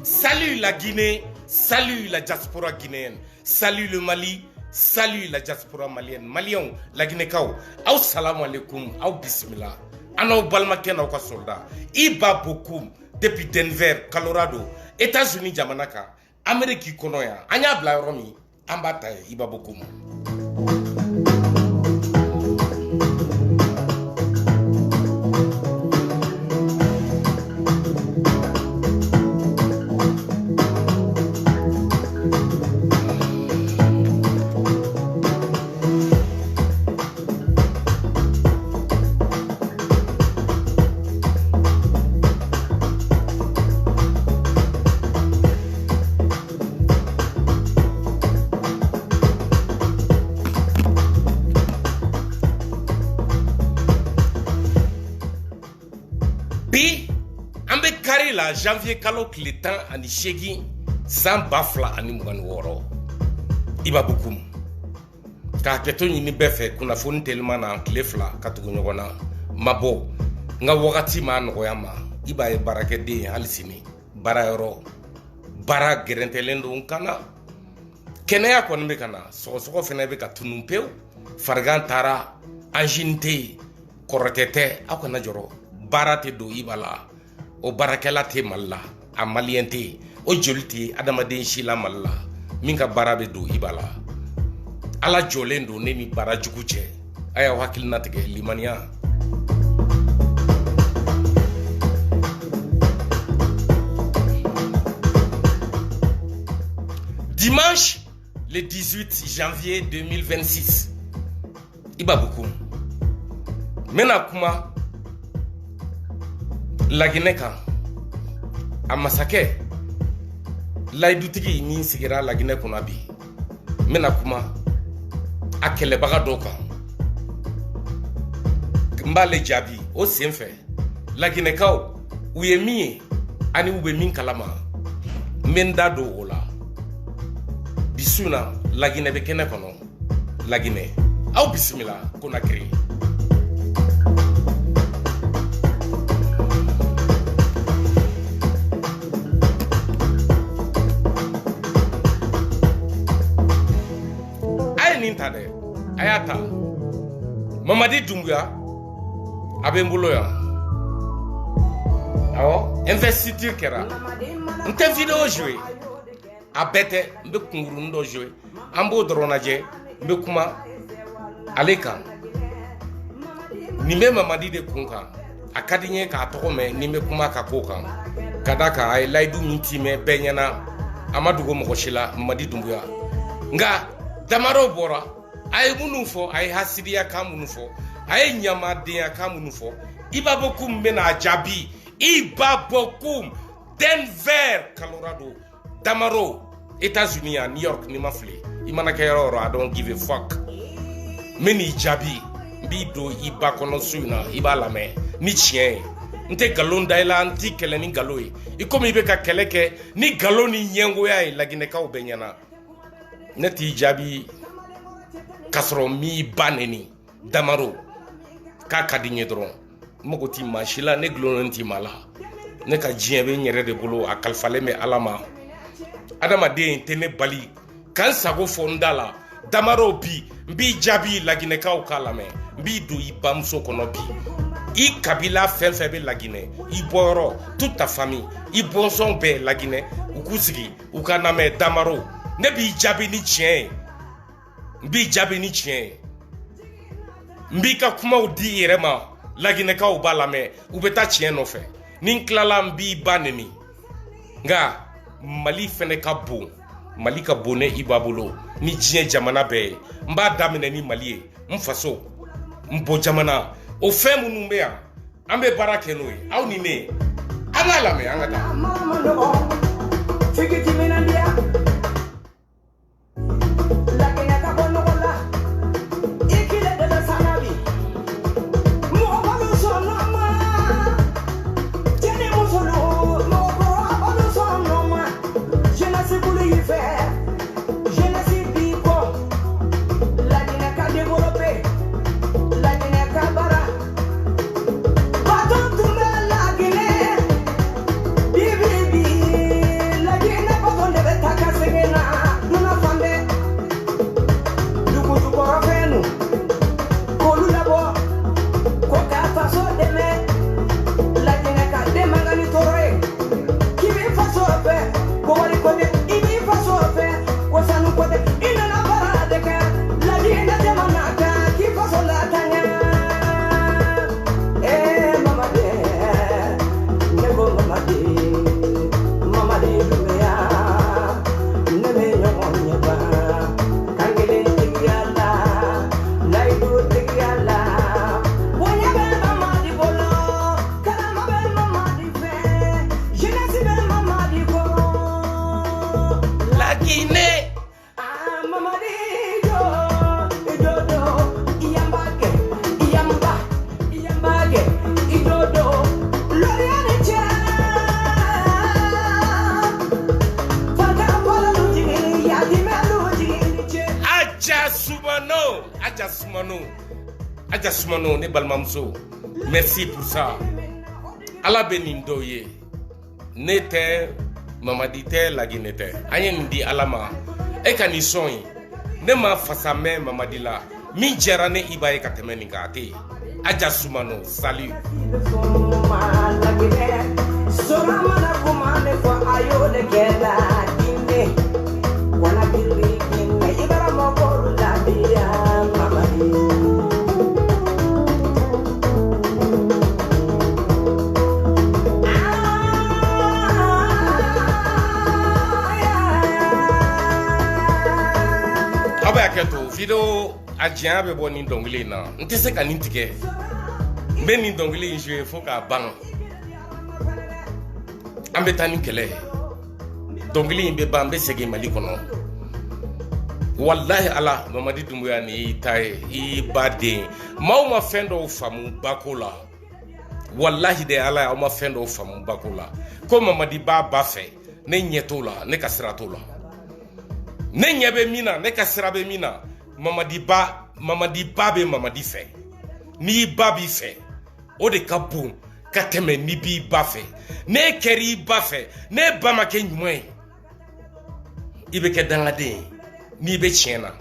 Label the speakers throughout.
Speaker 1: Salut la Guinée, salut la diaspora guinéenne, salut le Mali, salut la diaspora malienne. Maliens, la Guinée-Kao, aw salam alaikum, aw bismillah. Anaw balmaken aw ka soldat. Iba beaucoup depuis Denver, Colorado, États-Unis jamanaka, Amérique kono ya. Anya bla romi, ambata iba beaucoup. Janvier kalo kile 10 ani 8 san ba fila ani 26 iba bukum ka keto ni befe kuna foni telema na kile fila ka tugu nyogona mabo nga wakati ma no yama iba e barake de halisini bara yoro bara gerentelendo unkana kene ya kon kana so fene be ka tunumpeu fargan tara anjinte korotete akona joro barate do ibala o barakela te malla a maliente o jolti adamaden shila malla minga barabe do ibala ala jolendo neni barajugu che aya wakilna tege limania dimanche le 18 janvier 2026 iba beaucoup mena kuma la Guinée-Ka a masake la idutigi ni sigira la Guinée kuna bi mena kuma akele baga doka mbale jabi o senfe la Guinée-Ka uyemi ani ube min kalama menda do ola bisuna la Guinée be kene kono la Guinée au bismillah Conakry. Tade ayata Mamadi Doumbouya abembulo ya awo investiture kera nte video jouer abete mbe kunguru ndo jouer ambo dronaje mbe kuma aleka nimbe Mamadi de kunka akadinye ka tokome nimbe kuma ka koka kadaka ay laidu mintime benyana amadugo mokoshila Mamadi Doumbouya nga damaro bora ay munufo ay hasidiya kamunufo ay nyamadiya kamunufo iba bokum mena jabi iba bokum Denver Colorado damaro États-Unis à New York ni mafli imana ka yoro I don't give a fuck meni jabi bi do iba kono suina iba lame ni chien nte galon daila anti kele ni galoi ikomi be ka keleke ni galoni nyengo ya lagine ka obenyana neti jabi kasro mi baneni damaro ka kadinye dron moko ti machila ne glon ti mala ne ka jiebe nyere de bolo akalfale me alama adama de tene bali kan sago fondala damaro bi mbi jabi lagine ka okalame mbi do ibamso kono bi I kabila felfe be lagine I boyoro toute ta famille I bonson be lagine ukusigi ukaname damaro ne bi jabi ni chien mbi jabi ni chien mbi ka kuma udi irema lagine ka ubalame ubeta chien no fe nin klala mbi baneni nga mali fene ka bon mali ka bone ibabolo ni jien jamana be mba damene ni mali mfaso mbo jamana o fe munu be ambe barake no e aw ni ne angala me angata figiti menandia la que ya acabó no gola ikile de la sanabi mo balu sonoma tiene mo solo mo balu sonoma je ne sais plus y faire je ne sais plus quoi la dina ka développer la dina ka bara Aja Sumano ne balmamso merci pour ça ala benindoye nete mamadite laginete ayen di alama e kani soyi ne ma fasame mamadila mi jerane ibaye katemeni ngate Aja Sumano salut video ajian be boni dongli na ntese ka nintike be ni dongli je fo ka ban ambe tani kele dongli be ban be sege mali kono wallahi ala mamadi dumbuya ni tai I bade ma fendo famu bakola wallahi de ala ma fendo famu bakola ko mamadi ba fe ne nyetola ne kasratola ne nyebe mina ne kasrabe mina mamadi ba be mamadi fe ni ba bi fe o de ka bon ka teme ni bi ba fe ne keri ba fe ne ba ma ke nyumwe ibe ke dangade ni be chena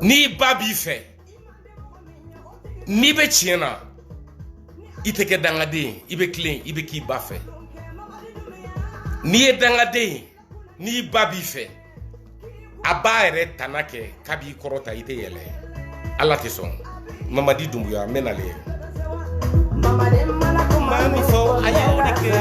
Speaker 1: ni ba bi fe ni be chena ite ke dangade ibe clean ibe ki ba fe ni e dangade ni ba bi fe aba ere tanake kabi korota ite yele Allah te son mamadi dumbuya menale mamade mana ko mami fo ayo de ke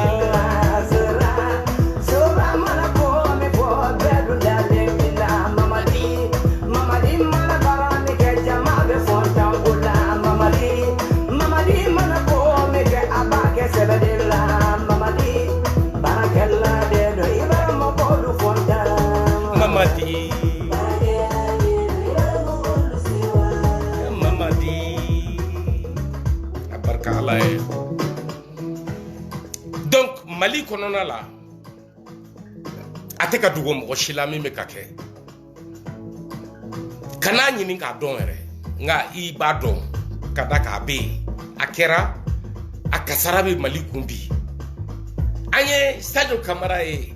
Speaker 1: sora mana ko me fo bedu dale mina mamadi mana bara me ke jama be fo tambula mamadi mana ko me ke aba ke sebedela mamadi barakella de do ibara mo Donc Mali konona la ateka dugo mo shilami me kake kana nyini ka don ere nga I ba don kada ka be akera akasara be Mali kumbi anye Sadio Camara e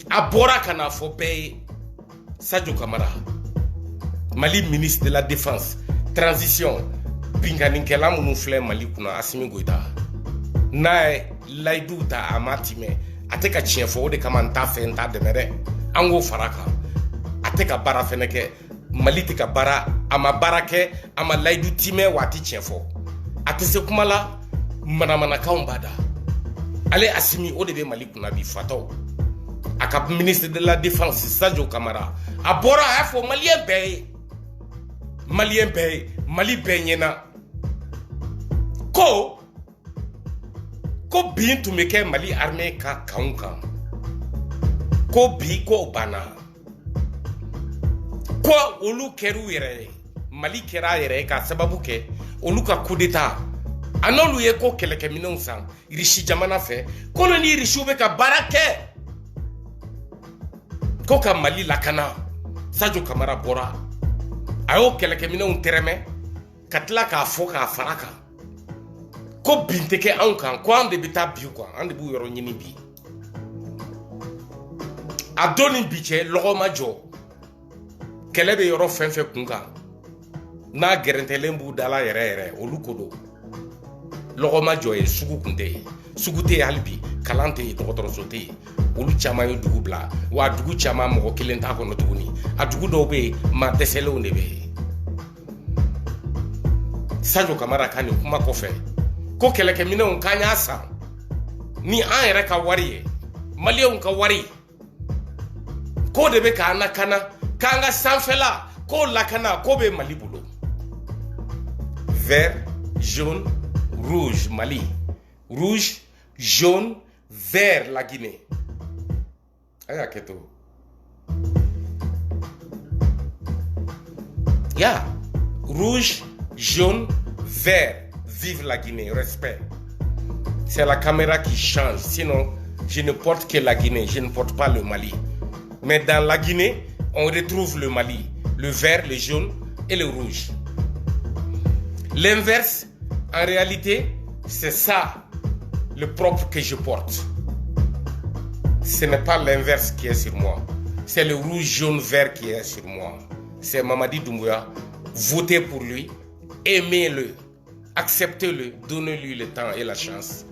Speaker 1: abora kana fo be Sadio Camara Mali ministre de la défense transition Binganinkela munu flè Mali kuna Assimi Goïta na laidu ta amatime ateka chiefo de kamanta fe nta demere ango faraka ateka bara feneke Mali tika bara ama barake ama laidu time wati chiefo atese kumala mana kaumbada ale Assimi o de be Mali kuna bi fato aka ministre de la défense Sadio Camara abora hafo Malien be Mali benyena ko bi to make Mali armée ka kaunka ko bi ko bana ko olu keru yere Mali kera yere ka sababu ke olu ka coup d'état anolu ye ko keleke minon san rishi jamana fe kono ni rishi be ka barake ko ka Mali lakana Sadio Camara bora ayo keleke minon tereme katla ka fo ka faraka ko binteke ankan ko ande bita bi ko ande bu yoro nyini bi adoni biche logo majo kelebe yoro fenfe kunga na gerentelembu dala yere olukodo logo majo e sugu kunde sugute halbi kalante dokotoro sote olu chama yo dugu bla wa dugu chama mo kilenta ko no tuguni adugu do be ma deselo ne be Sadio Camara kani kuma ko fe ko keleke mine on kanya sa ni an yere ka wari Malien ka wari ko de be kana kanga sanfela ko lakana ko be Mali bulo vert jaune rouge Mali rouge jaune vert la Guinée aya keto ya rouge jaune vert. Vive la Guinée, respect. C'est la caméra qui change. Sinon, je ne porte que la Guinée, je ne porte pas le Mali. Mais dans la Guinée, on retrouve le Mali, le vert, le jaune et le rouge. L'inverse, en réalité, c'est ça le propre que je porte. Ce n'est pas l'inverse qui est sur moi. C'est le rouge, jaune, vert qui est sur moi. C'est Mamadi Doumbouya. Votez pour lui, aimez-le. Acceptez-le, donnez-lui le temps et la chance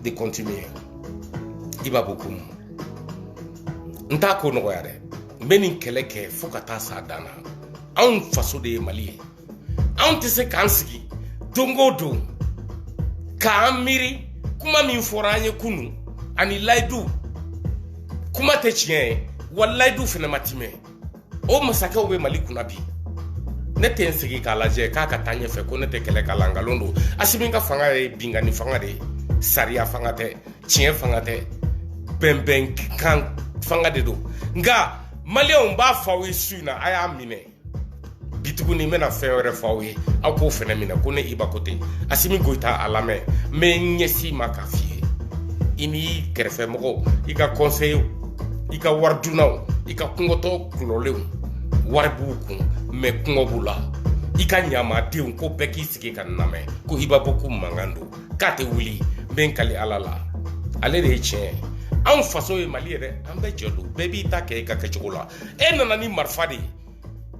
Speaker 1: de continuer. Il va beaucoup. Ntako no yare. Meni keleke fokata sa dana. An faso de Mali. An tese kansigi. Dongo do. Ka amiri kuma min foranye kunu ani laidu. Kuma te chien walaidu fena matime. O masaka obe Mali kuna bi. Nete nsigi kalaje kaka tanye fe ko nete kele kalanga londo Assimi ka fanga e bingani fanga de saria fanga te chien fanga te bemben kan fanga de do nga Malien ba fawe suina aya mine bitugu ni mena fere fawe ako fene mine ko ne iba kote Assimi Goïta alame me nyesi makafie ini kerefe moko ika conseil ika warduna ika kungoto kulolew warbuku me kungobula ika nyama deun ko beki sigi kan name ko iba boku mangando kate wuli benkali alala ale de chien an faso e Mali re ambe jodo bebi ta ke ka kechola e nana ni marfadi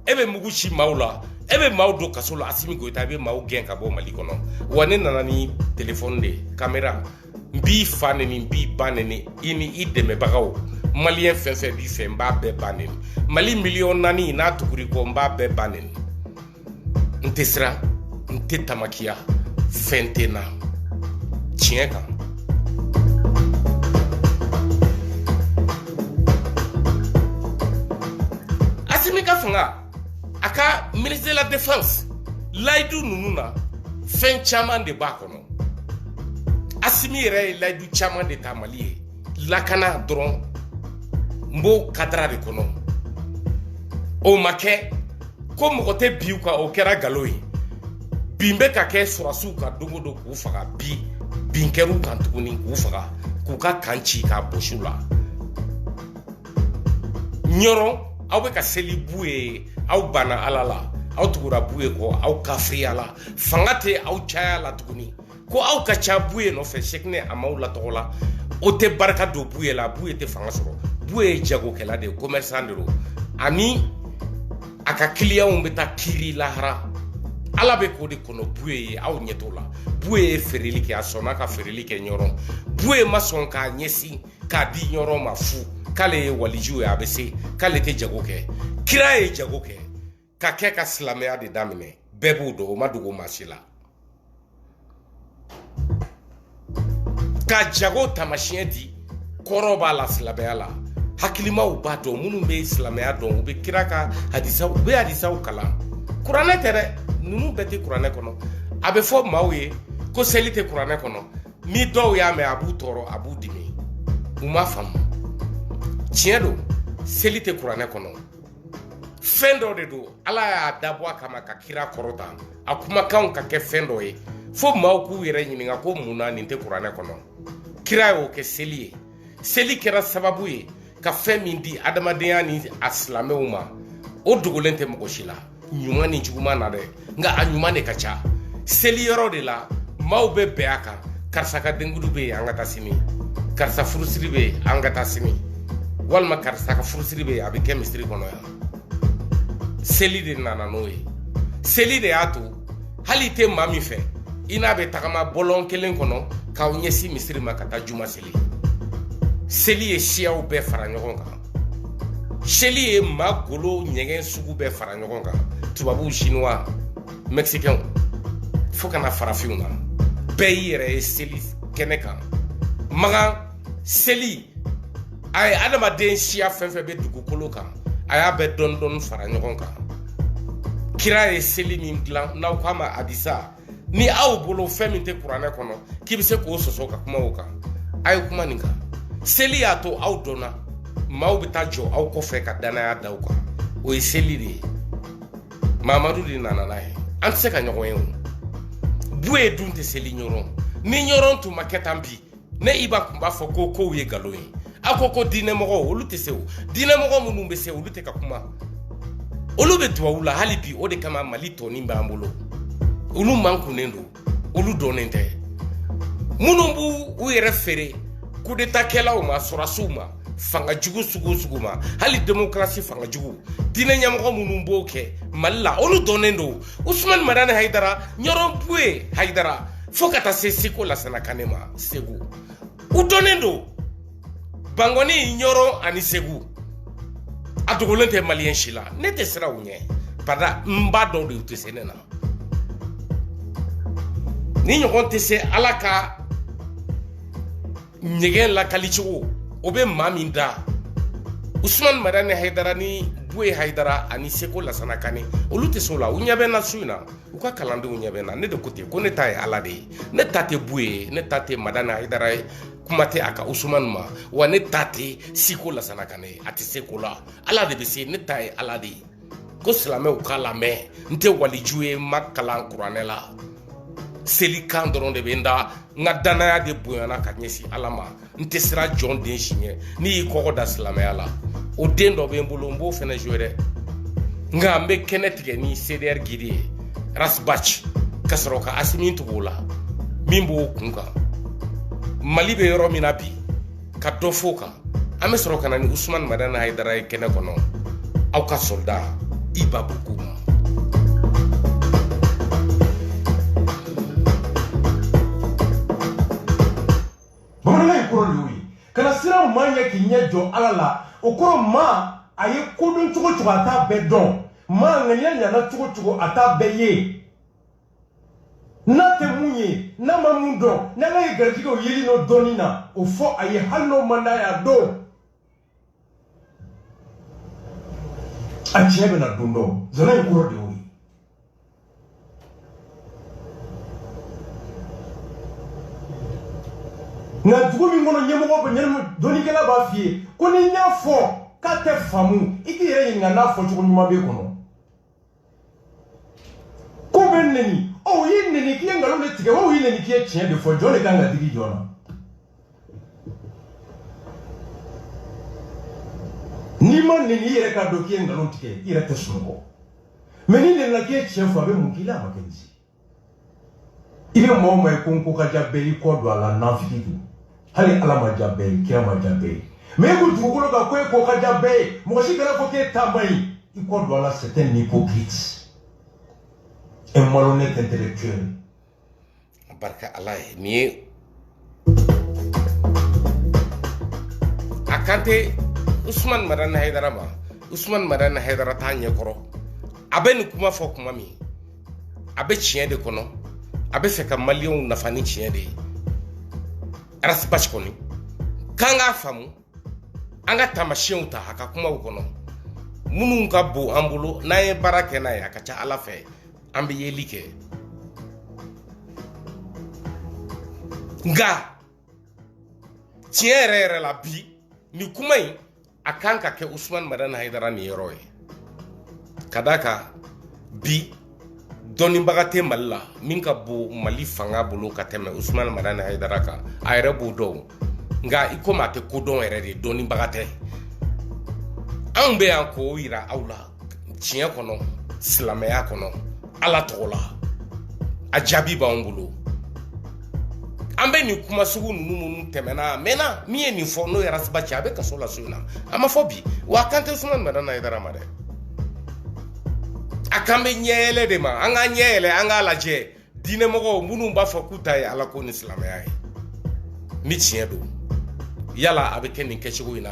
Speaker 1: ebe muguchi maula ebe maudo kasola Assimi Goïta be mau gen ka bo Mali kono wane nana ni telephone de camera mbi faneni mbi baneni ini ideme bagaw Malien fenfe bi fe mba be banen Mali million nani na tukuri ko mba be banen ntesra ntetamakia fentena tienka Assimi ka fanga aka ministre de la défense laidu nununa fen chaman de bakono Assimi re laidu chaman de ta Mali lakana dron mbo kadra de kono o make ko mo te biu ka o kera galoi bimbe ka ke surasu ka dogo do ku faga binkeru kan tuguni ku faga ku ka kanchi ka boshula nyoro aw be ka seli buye aw bana alala aw tugura buye ko aw kafriala fangate aw chaya la tuguni ko aw ka cha buye no fe shekne amaw la tola o te barka do buye la buye te fanga soro buye jago kala de commerçant de ro ami aka client be ta kiri lahara ala be ko de kono buye aw nyetola buye ferili ke asona ka ferili ke nyoro buye mason ka nyesi ka di nyoro mafu kale waliju ya abese kale te jago ke kira e jago ke ka ke ka slamea de damine bebu do madugo masila ka jago tamashien di koroba la slamea la hakilima u bato munu be slamea don be kira ka hadisa be hadisa kala qur'ane tere nunu beti qur'ane kono abe fo mawe ko selite qur'ane kono ni do ya me abu toro abu dimi uma fam Tiendo, selite kurane kono. Fendo de do, ala ya dabwa kama kakira korota. Akuma kaun kake fendo e. Fo mauku yere nyiminga ko muna ninte kurane kono. Kira yo ke seli. Seli kera sababu e. Ka femindi adamadenya ni aslame uma. O dugolente mokoshila. Nyumani njuguma nade. Nga anyumane kacha. Seli yoro de la. Mau be beaka. Karsaka dengudu be angata sini. Karsa furusiri be angata sini. Walma karsa ka furusiri be abi chemistry kono ya seli de nana noye seli de atu halite mami fe ina be takama bolon kelen kono ka onyesi misiri makata juma seli e shiaw be fara nyogon kan seli e magolo nyegen sugu be fara nyogon kan tubabu chinois mexicain fokana farafiuna be yere seli keneka maga seli ay adama den shia fenfe be dugu kolo kan aya be don fara nyogon kan kira e seli min glan na ko ma adisa ni aw bolo feminte qur'ane kono kibise ko soso ka kuma o kan ay kuma ninka seli ato aw dona maw be tajo aw ko fe ka dana ya daw ko o e seli de mamadu di nana nae anse ka nyogon yen bué dunte seli nyoron ni nyoron tu maketambi ne iba kumba fo ko ye galoyin akoko dine mogo olu te sew dine mogo munu be sew olu te ka kuma olu be tuwula halibi o de kama mali toni mbambolo olu mankunendo olu donente munu bu u yere fere coup d'état kela o ma sorasuma fanga jugu sugu ma hali démocratie fanga jugu dine nyamogo munu mboke malla olu donendo Ousmane Madane Haidara nyoron bue Haidara fokata se siko la sana kanema segu u donendo Bangoni ignoro ani segu atugolente malien shila nete sera unye pada mbado de utesenena ni nyogon tese alaka nyegen la kalichu obe maminda Ousmane Madane Haidara ni bue Haidara ani seko la sanakane olute sola unyabe na suina uka kalande unyabe na ne de kote ko ne tay alade ne tate bue ne tate Madane Haidara kumate aka Ousmane ma wa ne tate siko la sanakane ati seko la alade be se ne tay alade ko slame ukala me nte walijue makalan kuranela seli kan doron de benda nga danaya de buyana ka nyesi alama nte sira John den shinye ni ko da slame ala o den do be mbulombo fena jouer nga mbe kenetige ni CDR gidi rasbach kasroka asmin tugula mimbo kunga malibe yoro minapi ka dofoka ame soroka na ni Ousmane Madane Haidara kene kono au ka soldat ibabukum kana sira manya kinya jo alala okoro ma aye kodon chugo ata bedon ma nganya nyana chugo ata beye na temunye na mamundo na la garjigo yeli no donina o fo aye halno manda ya do achebe na dundo zona ikoro de wi na dugu mi ngono nyemo ko nyem doni kala ba fie ko ni nya fo
Speaker 2: k'a tɛ faamu i k'i yɛrɛ ɲininka n'a fɔcogo ɲuman b'e kɔnɔ ko bɛ neni o y'i neni k'i ye nkalon de tigɛ o y'i neni k'i ye tiɲɛ de fɔ jɔn de kan ka digi jɔn na n'i ma neni i yɛrɛ k'a dɔn k'i ye nkalon tigɛ i yɛrɛ tɛ sunɔgɔ mais ni nenila k'i ye tiɲɛ fɔ a bɛ mun k'i la a ma kɛ di i bɛ maa o maa ye ko n ko ka diya bɛɛ i kɔ don a la nafiki don hali ala ma diya bɛɛ ye kira ma diya bɛɛ ye mais e ko dugukolo kan ko e ko ka diya bɛɛ ye mɔgɔ si kana fɔ k'e ta man ɲi i kɔ don a la c'est un hypocrite un malhonnête intellectuel
Speaker 1: barka ala ye nin ye a kan tɛ Usman Madani Haidara ma Usman Madani Haidara t'a ɲɛkɔrɔ a bɛ nin kuma fɔ kuma min a bɛ tiɲɛ de kɔnɔ a bɛ fɛ ka maliyɛnw nafa ni tiɲɛ de ye arasi basi kɔni k'an k'a faamu an ka taamasiyɛnw ta a ka kumaw kɔnɔ minnu ka bon an bolo n'an ye baara kɛ n'a ye a ka ca ala fɛ an bɛ yeli kɛ nka tiɲɛ yɛrɛ yɛrɛ la bi nin kuma in a kan ka kɛ Usman Madani Haidara nin yɔrɔ ye ka d'a kan bi dɔnnibaga tɛ Mali la min ka bon Mali fanga bolo ka tɛmɛ Usman Madani Haidara kan a yɛrɛ b'o dɔn nka i komi a tɛ kodɔn yɛrɛ de dɔnnibaga tɛ anw bɛ yan k'o yira aw la tiɲɛ kɔnɔ silamɛya kɔnɔ ala tɔgɔ la a jaabi b'anw bolo an bɛ nin kuma sugu ninnu tɛmɛna a mɛnna min ye nin fɔ n'o ye arasiba cɛ a bɛ kaso la so in na a ma fɔ bi wa a kan tɛ Usman Madani Haidara ma dɛ a kan bɛ ɲɛyɛlɛ de ma an k'an ɲɛyɛlɛ an k'a lajɛ diinɛmɔgɔw minnu b'a fɔ k'u ta ye ala ko ni silamɛya ye ni tiɲɛ don yala a bɛ kɛ nin kɛcogo in na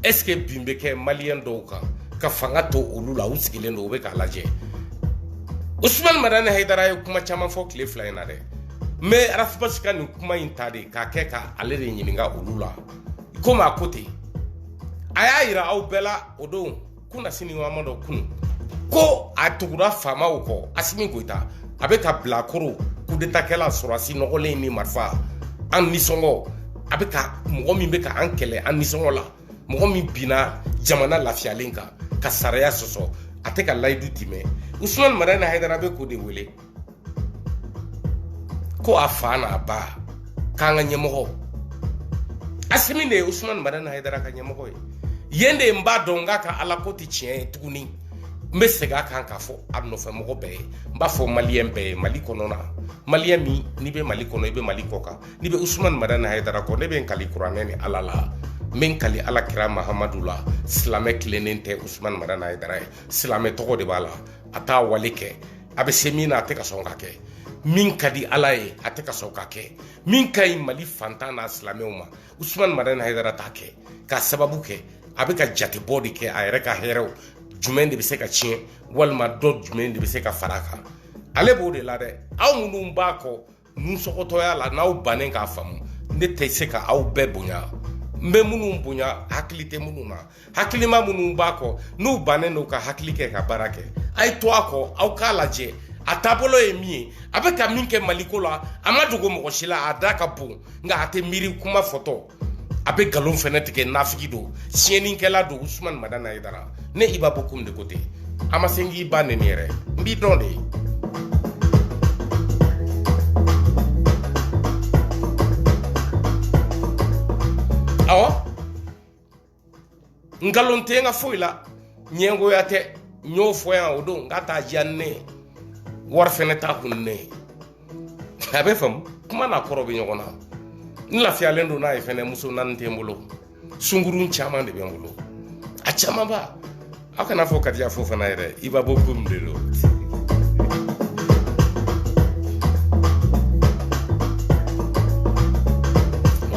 Speaker 1: est-ce que bin bɛ kɛ maliyɛn dɔw kan ka fanga to olu la u sigilen don u bɛ k'a lajɛ Usman Madani Haidara ye kuma caman fɔ tile fila in na dɛ mais arasibasi ka nin kuma in ta de k'a kɛ ka ale de ɲininka olu la komi a ko ten a y'a yira aw bɛɛ la o don kunna sini Amadu kunu ko a tugura faamaw kɔ Asimi Goyita a bɛ ka bila koro coup d'état kɛla sɔrɔdasi nɔgɔlen ni marifa an nisɔngɔ a bɛ ka mɔgɔ min bɛ ka an kɛlɛ an nisɔngɔ la mɔgɔ min binna jamana lafiyalen kan ka saraya sɔsɔ a tɛ ka layidu tɛmɛ Usman Madani Haidara bɛ k'o de wele ko a fa n'a ba k'an ka ɲɛmɔgɔ Asimi de ye Usman Madani Haidara ka ɲɛmɔgɔ ye yen de n b'a dɔn n k'a ka ala ko tɛ tiɲɛ ye tuguni n bɛ segin a kan k'a fɔ a nɔfɛmɔgɔ bɛɛ ye n b'a fɔ maliyɛn bɛɛ ye Mali kɔnɔ maliyɛn min n'i bɛ Mali kɔnɔ i bɛ Mali kɔ kan n'i bɛ Usman Madani Haidara kɔ ne bɛ n kali kuranɛ ni ala la n bɛ n kali alakira Mahamadu la silamɛ tilennen tɛ Usman Madani Haidara ye silamɛ tɔgɔ de b'a la a t'a wale kɛ a bɛ se min na a tɛ ka sɔn ka kɛ min ka di ala ye a tɛ ka sɔn ka kɛ min ka ɲi Mali fantan n'a silamɛw ma Usman Madani Haidara t'a kɛ k'a sababu kɛ a bɛ ka jatebɔ de kɛ a yɛrɛ ka hɛrɛw jumɛn de bɛ se ka tiɲɛ walima dɔ jumɛn de bɛ se ka fara a kan ale b'o de la dɛ aw minnu b'a kɔ nusɔgɔtɔya la n'aw bannen k'a faamu ne tɛ se ka aw bɛɛ bonya n bɛ minnu bonya hakili tɛ minnu na hakilima minnu b'a kɔ n'u bannen don ka hakili kɛ ka baara kɛ a ye to a kɔ aw k'a lajɛ a taabolo ye min ye a bɛ ka min kɛ Maliko la a ma dogo mɔgɔ si la a da ka bon nka a tɛ miiri kuma fɔtɔ a bɛ nkalon fɛnɛ tigɛ nafiki don tiɲɛnikɛla don Usman Madani Haidara ne Iba Bokum de ko ten a ma se n k'i ba neni yɛrɛ n b'i dɔn de awɔ nkalon tɛ n ka foyi la ɲɛngoya tɛ n y'o fɔ yan o don k'a t'a diya ni ne ye wari fɛnɛ t'a kun ni ne ye a bɛ faamu kuma n'a kɔrɔ bɛ ɲɔgɔn na n lafiyalen don n'a ye fɛnɛ muso naani tɛ n bolo sunkurun caman de bɛ n bolo a caman ba aw kana fɔ Kadiya fo fana yɛrɛ Iba Bokum de don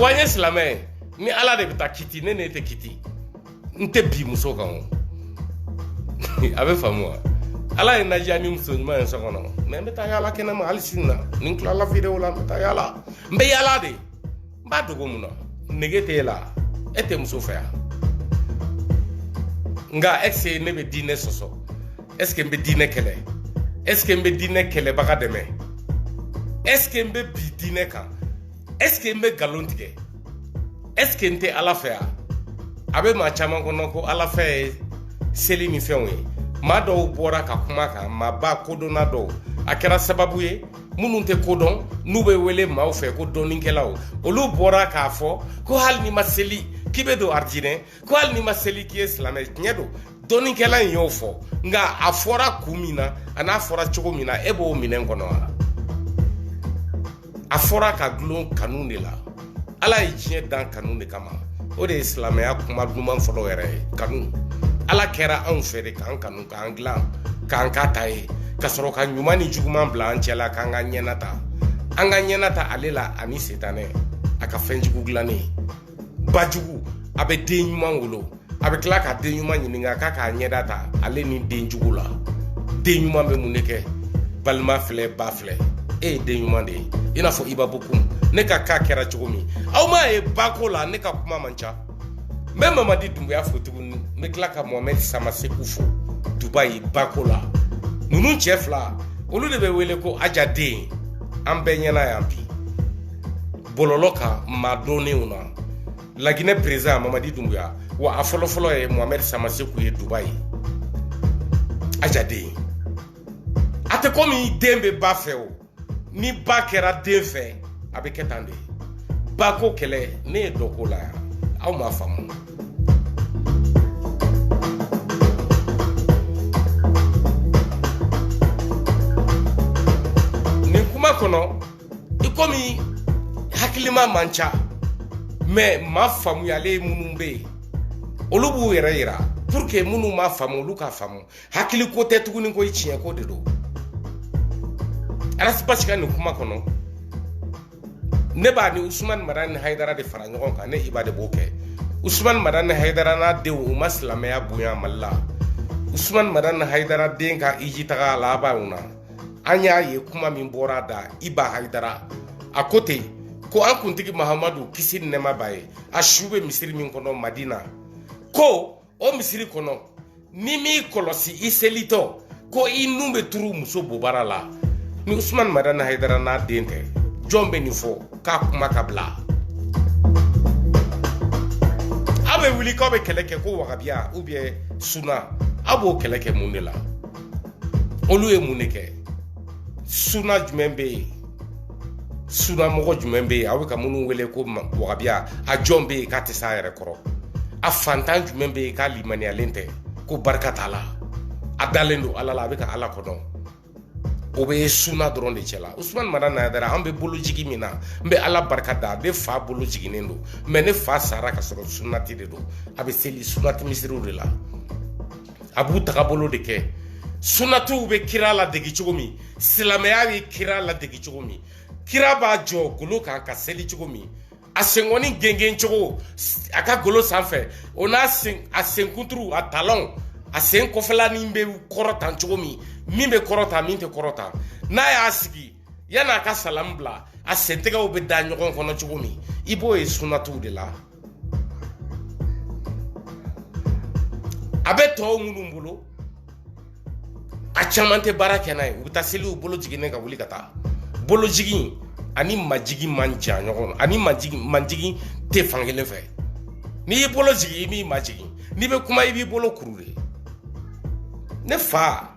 Speaker 1: wa n ye silamɛ ye ni ala de bɛ taa kiti ne tɛ kiti n tɛ bi muso kan o a bɛ faamu wa ala ye n ladiya ni muso ɲuman ye so kɔnɔ mɛ n bɛ taa yaala kɛnɛma hali sini na ni n tilala videwo la n bɛ taa yaala n bɛ yaala de n b'a dogo mun na nege t'e la e tɛ muso fɛ yan nka est-ce que ne bɛ diinɛ sɔsɔ est-ce que n bɛ diinɛ kɛlɛ est-ce que n bɛ diinɛ kɛlɛbaga dɛmɛ est-ce que n bɛ bi diinɛ kan est-ce que n bɛ nkalon tigɛ est-ce que n tɛ ala fɛ yan abe ma caman kɔnɔ ko ala fɛ ye seli ni fɛnw ye maa dɔw bɔra ka kuma kan maa ba kodɔnna dɔw a kɛra sababu ye minnu tɛ kodɔn n'u bɛ wele maaw fɛ ko dɔnnikɛlaw olu bɔra k'a fɔ ko hali ni ma seli k'i bɛ don arijinɛ ko hali ni ma seli k'i ye silamɛ tiɲɛ don dɔnnikɛla in y'o fɔ nka a fɔra kun min na a n'a fɔra cogo min na e b'o minɛn kɔnɔ wa a fɔra ka dulon kanu de la ala ye diɲɛ dan kanu de kama o de ye silamɛya kuma duman fɔlɔ yɛrɛ ye kanu ala kɛra anw fɛ de k'an kanu k'an dilan k'an k'a ta ye ka sɔrɔ ka ɲuman ni juguman bila an cɛ la k'an ka ɲɛna ta an ka ɲɛna ta ale la ani setanɛ a ka fɛnjugu dilannen bajugu a bɛ den ɲuman wolo a bɛ tila ka den ɲuman ɲininka k'a k'a ɲɛda ta ale ni den jugu la den ɲuman bɛ mun de kɛ balima filɛ ba filɛ e ye den ɲuman de ye i n'a fɔ ibabukum ne ka k'a kɛra cogo min aw m'a ye bako la ne ka kuma man ca n bɛ mamadi dunbuya fo tuguni n bɛ tila ka mohamɛdi samaseku fo dubayi bako la ninnu cɛ fila olu de bɛ wele ko ajaden an bɛɛ ɲɛna yan bi bɔlɔlɔ kan maa dɔnnenw na laginɛ perezan mamadi dunbuya wa a fɔlɔfɔlɔ ye mohamɛdi samaseku ye dubayi ajaden a tɛ komi den bɛ ba fɛ o ni ba kɛra den fɛ a bɛ kɛ tan de bako kɛlɛ ne ye dɔ k'o la yan aw m'a faamu nin kuma kɔnɔ i komi hakilima man ca mais maa faamuyalen minnu bɛ yen olu b'u yɛrɛ yira pour que minnu m'a faamu olu k'a faamu hakili ko tɛ tuguni ko tiɲɛ ko de don arasipasi ka nin kuma kɔnɔ ne b'a ni usumani mara ni hayidara de fara ɲɔgɔn kan ne iba de b'o kɛ usumani mara ni hayidara n'a denw u ma silamɛya bonya mali la usumani mara ni hayidara den ka iji taga labanw na an y'a ye kuma min bɔra da iba hayidara a ko ten ko an kuntigi mahamadu kisi ni nɛɛma b'a ye a su bɛ misiri min kɔnɔ madina ko o misiri kɔnɔ ni m'i kɔlɔsi i selitɔ ko i nun bɛ turu muso bobara la ni usumani mara ni hayidara n'a den tɛ jɔn bɛ nin fɔ k'a kuma ka bila aw bɛ wuli k'aw bɛ kɛlɛ kɛ ko wagabiya ou bien suna aw b'o kɛlɛ kɛ mun de la olu ye mun de kɛ suna jumɛn bɛ yen suna mɔgɔ jumɛn bɛ yen aw bɛ ka minnu wele ko wagabiya a jɔn bɛ yen k'a tɛ s'a yɛrɛ kɔrɔ a fantan jumɛn bɛ yen k'a limaniyalen tɛ ko barika t'a la a dalen don ala la a bɛ ka ala kɔnɔ o bɛ suna dɔrɔn de cɛ la usumani mara n'a dara an bɛ bolo jigi min na n bɛ ala barika da ne fa bolo jiginnen don mais ne fa sara ka sɔrɔ sunati de don a bɛ seli sunati misiriw de la a b'u tagabolo de kɛ sunatiw bɛ kira ladegi cogo min silamɛya bɛ kira ladegi cogo min kira b'a jɔ golo kan ka seli cogo min a senkɔni gengɛn cogo a ka golo sanfɛ o n'a a senkunturu a talon a sen kɔfɛlanin bɛ kɔrɔtan cogo min bɛ kɔrɔtan min tɛ kɔrɔtan n'a y'a sigi yan'a ka salamu bila a sentɛgɛw bɛ da ɲɔgɔn kɔnɔ cogo min i b'o ye sunatiw de la a bɛ tɔw minnu bolo a caman tɛ baara kɛ n'a ye u bɛ taa seliw bolo jiginnen ka wuli ka taa bolo jigin ani majigi man jan ɲɔgɔn na ani majigi tɛ fankelen fɛ n'i y'i bolo jigin i b'i majigin n'i bɛ kuma i b'i bolo kuru de ne fa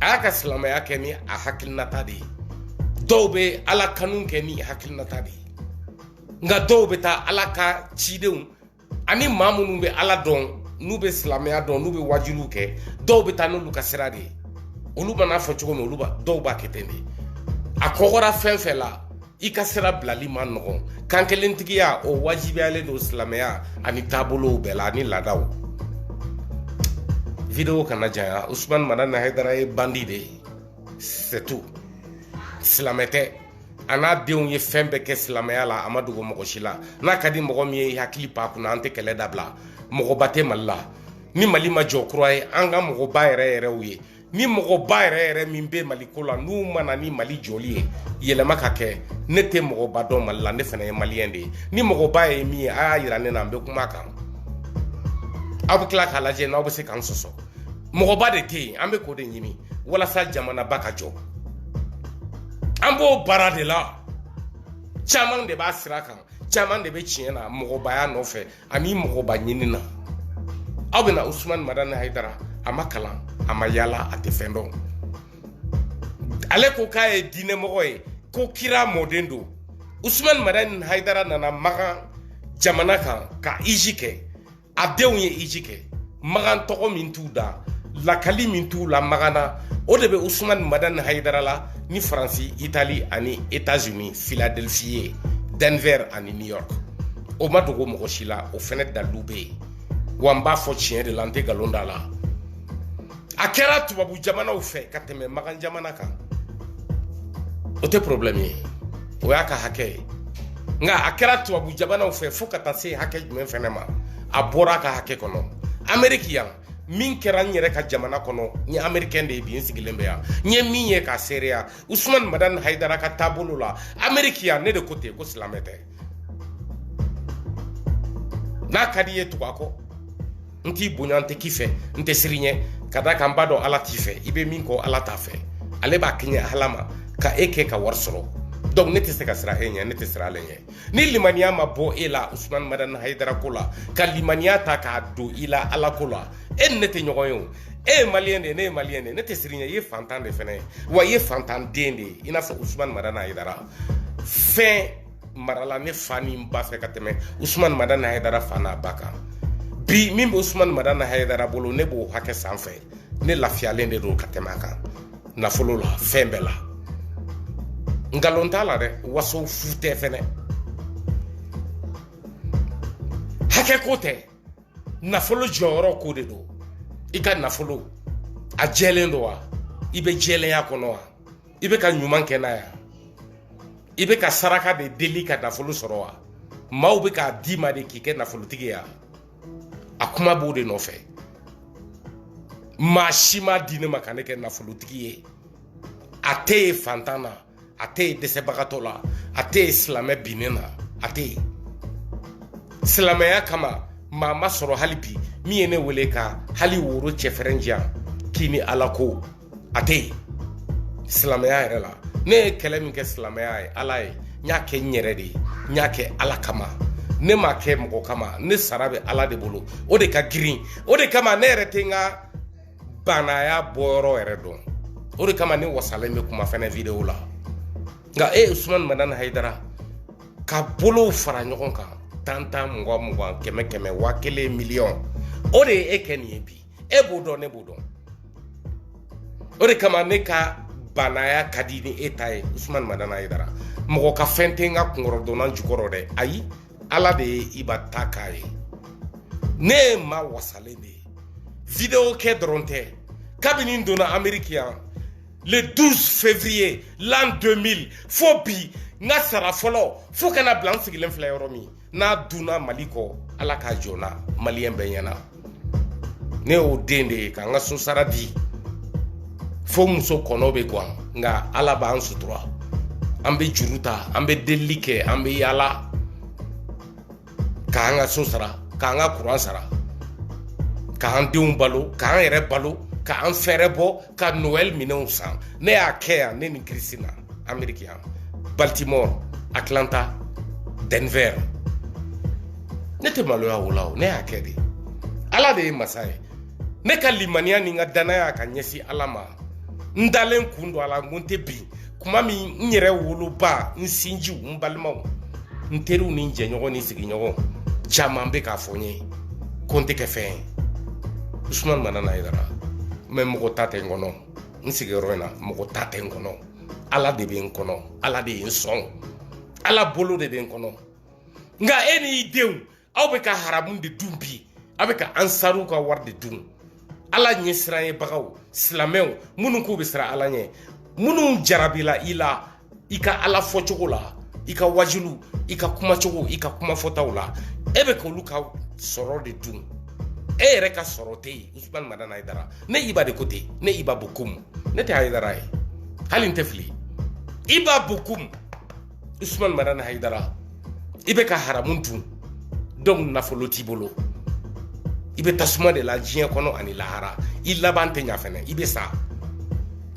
Speaker 1: a y'a ka silamɛya kɛ ni a hakilinata de ye dɔw bɛ ala kanu kɛ ni hakilinata de ye nka dɔw bɛ taa ala ka cidenw ani maa minnu bɛ ala dɔn n'u bɛ silamɛya dɔn n'u bɛ wajibiw kɛ dɔw bɛ taa n'olu ka sira de ye olu mana fɔ cogo min dɔw b'a kɛ ten de a kɔgɔra fɛn fɛn la i ka sira bilali ma nɔgɔn kan kelentigiya o wajibiyalen don silamɛya ani taabolow bɛɛ la ani laadaw video kana janya usumani mara ni hayidara ye bandi de ye c'est tout silamɛ tɛ a n'a denw ye fɛn bɛɛ kɛ silamɛya la a ma dogo mɔgɔ si la n'a ka di mɔgɔ min ye hakili pa kunna an tɛ kɛlɛ dabila mɔgɔba tɛ mali la ni mali ma jɔ kura ye an ka mɔgɔba yɛrɛ yɛrɛw ye ni mɔgɔba yɛrɛ min bɛ mali ko la n'u mana ni mali jɔli ye yɛlɛma ka kɛ ne tɛ mɔgɔba dɔn mali la ne fana ye maliyɛn de ye ni mɔgɔba ye min ye a y'a yira ne na an bɛ kuma kan aw bɛ tila k'a lajɛ n'aw bɛ se k'an sɔsɔ mɔgɔba de tɛ yen an bɛ k'o de ɲini walasa jamanaba ka jɔ an b'o baara de la caman de b'a sira kan caman de bɛ tiɲɛ na mɔgɔbaya nɔfɛ ani mɔgɔba ɲini na aw bena Ousmane Madani Haidara ama kalan ama yala ate fendo ale ko ka e dine mogo ye ko kira modendo Ousmane Madani Haidara nana magan jamana kan ka ijike adenw ye ijike magan togo min t'u da lakali min t'u la magana o de be Ousmane Madani Haidara la ni Faransi Italie ani États-Unis Philadelphie Denver ani New York o ma dogo mogo si la o fɛnɛ dalu be yen wa n b'a fɔ tiɲɛ de la n tɛ galon da la a kɛra tubabu jamanaw fɛ ka tɛmɛ magan jamana kan o tɛ problème ye o y'a ka hakɛ ye nka a kɛra tubabu jamanaw fɛ fo ka taa se hakɛ jumɛn fɛnɛ ma a bɔra a ka hakɛ kɔnɔ Amérique yan min kɛra n yɛrɛ ka jamana kɔnɔ n ye américain de ye bi n sigilen bɛ yan n ye min ye k'a seereya Ousmane Madani Haidara ka taabolo la Amérique yan ne de ko ten ko silamɛ tɛ n'a ka di ye tugu a kɔ n t'i bonya n tɛ k'i fɛ n tɛ siri ɲɛ ka da kan n b'a dɔn Ala t'i fɛ i bɛ min kɔ Ala t'a fɛ ale b'a kɛɲɛ Ala ma ka e kɛ ka wari sɔrɔ donc ne tɛ se ka sira e ɲɛ ne tɛ sira ale ɲɛ ni limaniya ma bɔ e la Ousmane Madani Haidara ko la ka limaniya ta k'a don i la Ala ko la e ni ne tɛ ɲɔgɔn ye o e ye maliyɛn de ye ne ye maliyɛn de ye ne tɛ siri ɲɛ i ye fantan de fɛnɛ ye wa i ye fantan den de ye i n'a fɔ Ousmane Madani Haidara fɛn marala ne fa ni n ba fɛ ka tɛmɛ Ousmane Madani Haidara fa n'a ba kan bi min bɛ Ousmane Madani Haidara bolo ne b'o hakɛ sanfɛ ne lafiyalen de don ka tɛmɛ a kan nafolo la fɛn bɛɛ la ngalon t'a la dɛ waso fu tɛ fɛnɛ hakɛ ko tɛ nafolo jɔyɔrɔ ko de don i ka nafolo a jɛlen don wa i bɛ jɛlenya kɔnɔ wa i bɛ ka ɲuman kɛ n'a ye i bɛ ka saraka de deli ka nafolo sɔrɔ wa maaw bɛ k'a d'i ma de k'i kɛ nafolotigi ye a kuma b'o de nɔfɛ maa si ma di ne ma ka ne kɛ nafolotigi ye a tɛ ye fantan na a tɛ ye dɛsɛbagatɔ la a tɛ ye silamɛ binnen na a tɛ ye silamɛya kama maa ma sɔrɔ hali bi min ye ne wele ka hali woro cɛfɛrɛn diyan k'i ni Ala ko a tɛ ye silamɛya yɛrɛ la ne ye kɛlɛ min kɛ silamɛya ye Ala ye n y'a kɛ n yɛrɛ de ye n y'a kɛ Ala kama ne ma kɛ mɔgɔ kama ne sara bɛ Ala de bolo o de ka girin o de kama ne yɛrɛ tɛ n ka banaya bɔyɔrɔ yɛrɛ dɔn o de kama ne wasalen bɛ kuma fɛnɛ video la nka Ousmane Madani Haidara ka bolow fara ɲɔgɔn kan 10 20 100 1,000 miliyɔn o de ye e kɛ nin ye bi e b'o dɔn ne b'o dɔn o de kama ne ka banaya ka di ni e ta ye Ousmane Madani Haidara mɔgɔ ka fɛn tɛ n ka kunkɔrɔ donna jukɔrɔ dɛ ayi Ala de ye i ba ta k'a ye ne ye ma wasalen de ye video kɛ dɔrɔn tɛ kabini n donna Amérique yan le 12 février l'an 2000 fo bi n ka sara fɔlɔ fo kana bila n sigilen filɛ yɔrɔ min n'a dunna Mali kɔ Ala k'a jɔ n na maliyɛn bɛɛ ɲɛna ne y'o den de ye ka n ka so sara di fo muso kɔnɔ bɛ guwan nka Ala b'an sutura an bɛ juru ta an bɛ delili kɛ an bɛ yaala k'an ka so sara k'an ka kuran sara k'an denw balo k'an yɛrɛ balo k'an fɛrɛ bɔ ka Noël minɛnw san ne y'a kɛ yan ne ni Christina Amérique yan Baltimore Atlanta Denver ne tɛ maloya o la o ne y'a kɛ de Ala de ye masa ye ne ka limaniya ni n ka danaya ka ɲɛsin Ala ma n dalen kun don a la n ko n tɛ bin kuma min n yɛrɛ woloba n sinjiw n balimaw n teriw ni n jɛɲɔgɔn ni sigiɲɔgɔn caman bɛ k'a fɔ n ye ko n tɛ kɛ fɛn ye Ousmane Madani Haidara mɛ mɔgɔ ta tɛ n kɔnɔ n sigiyɔrɔ in na mɔgɔ ta tɛ n kɔnɔ Ala de bɛ n kɔnɔ Ala de ye n sɔn Ala bolo de bɛ n kɔnɔ nka e n'i denw aw bɛ ka haramu de dun bi aw bɛ ka ansaruw ka wari de dun Ala ɲɛsiranyebagaw silamɛw minnu k'u bɛ siran Ala ɲɛ minnu jarabila i la i ka Ala fɔcogo la i ka wajilu i ka kumacogo i ka kumafɔtaw la e bɛ k'olu ka sɔrɔ de dun e yɛrɛ ka sɔrɔ tɛ yen Ousmane Madani Haidara ne Iba de ko ten ne Iba Bokoum ne tɛ Haidara ye hali n tɛ fili Iba Bokoum Ousmane Madani Haidara i bɛ ka haramu dun donc nafolo t'i bolo i bɛ tasuma de la diɲɛ kɔnɔ ani lahara i laban tɛ ɲa fɛnɛ i bɛ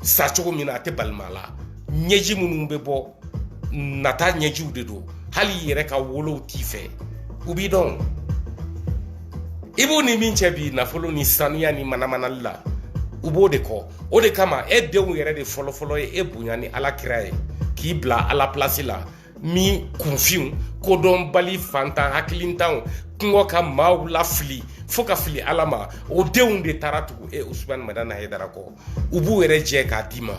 Speaker 1: sa cogo min na a tɛ balima la ɲɛji minnu bɛ bɔ nata ɲɛjiw de don hali i yɛrɛ ka wolow t'i fɛ u b'i dɔn ibu ni min cɛ bi nafolo ni sanuya ni manamanali la u b'o de kɔ o de kama e denw yɛrɛ de fɔlɔfɔlɔ ye e bonya ni ala kira ye k'i bila ala plasi la min kunfinw kodɔnbali fantan hakilintanw kungɔ ka maaw lafili fo ka fili ala ma o denw de taara tugu e Usmane Madani Hayidara kɔ u b'u yɛrɛ jɛ k'a d'i ma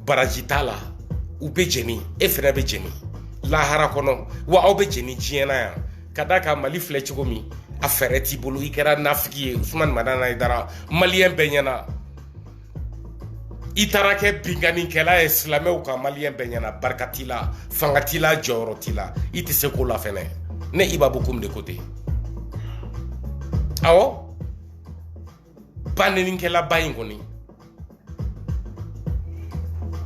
Speaker 1: baraji t'a la u bɛ jɛni e fɛnɛ bɛ jɛni lahara kɔnɔ wa aw bɛ jɛni diɲɛ na yan ka da ka Mali filɛ cogo min a fɛrɛ t'i bolo i kɛra nafigi ye Usmane Madani Hayidara maliyɛn bɛɛ ɲɛna i taara kɛ binganikɛla ye silamɛw ka maliyɛn bɛɛ ɲɛna barika t'i la fanga t'i la jɔyɔrɔ t'i la i tɛ se ko la fɛnɛ ne Iba Bokoum de ko ten awɔ banenikɛla ba in kɔni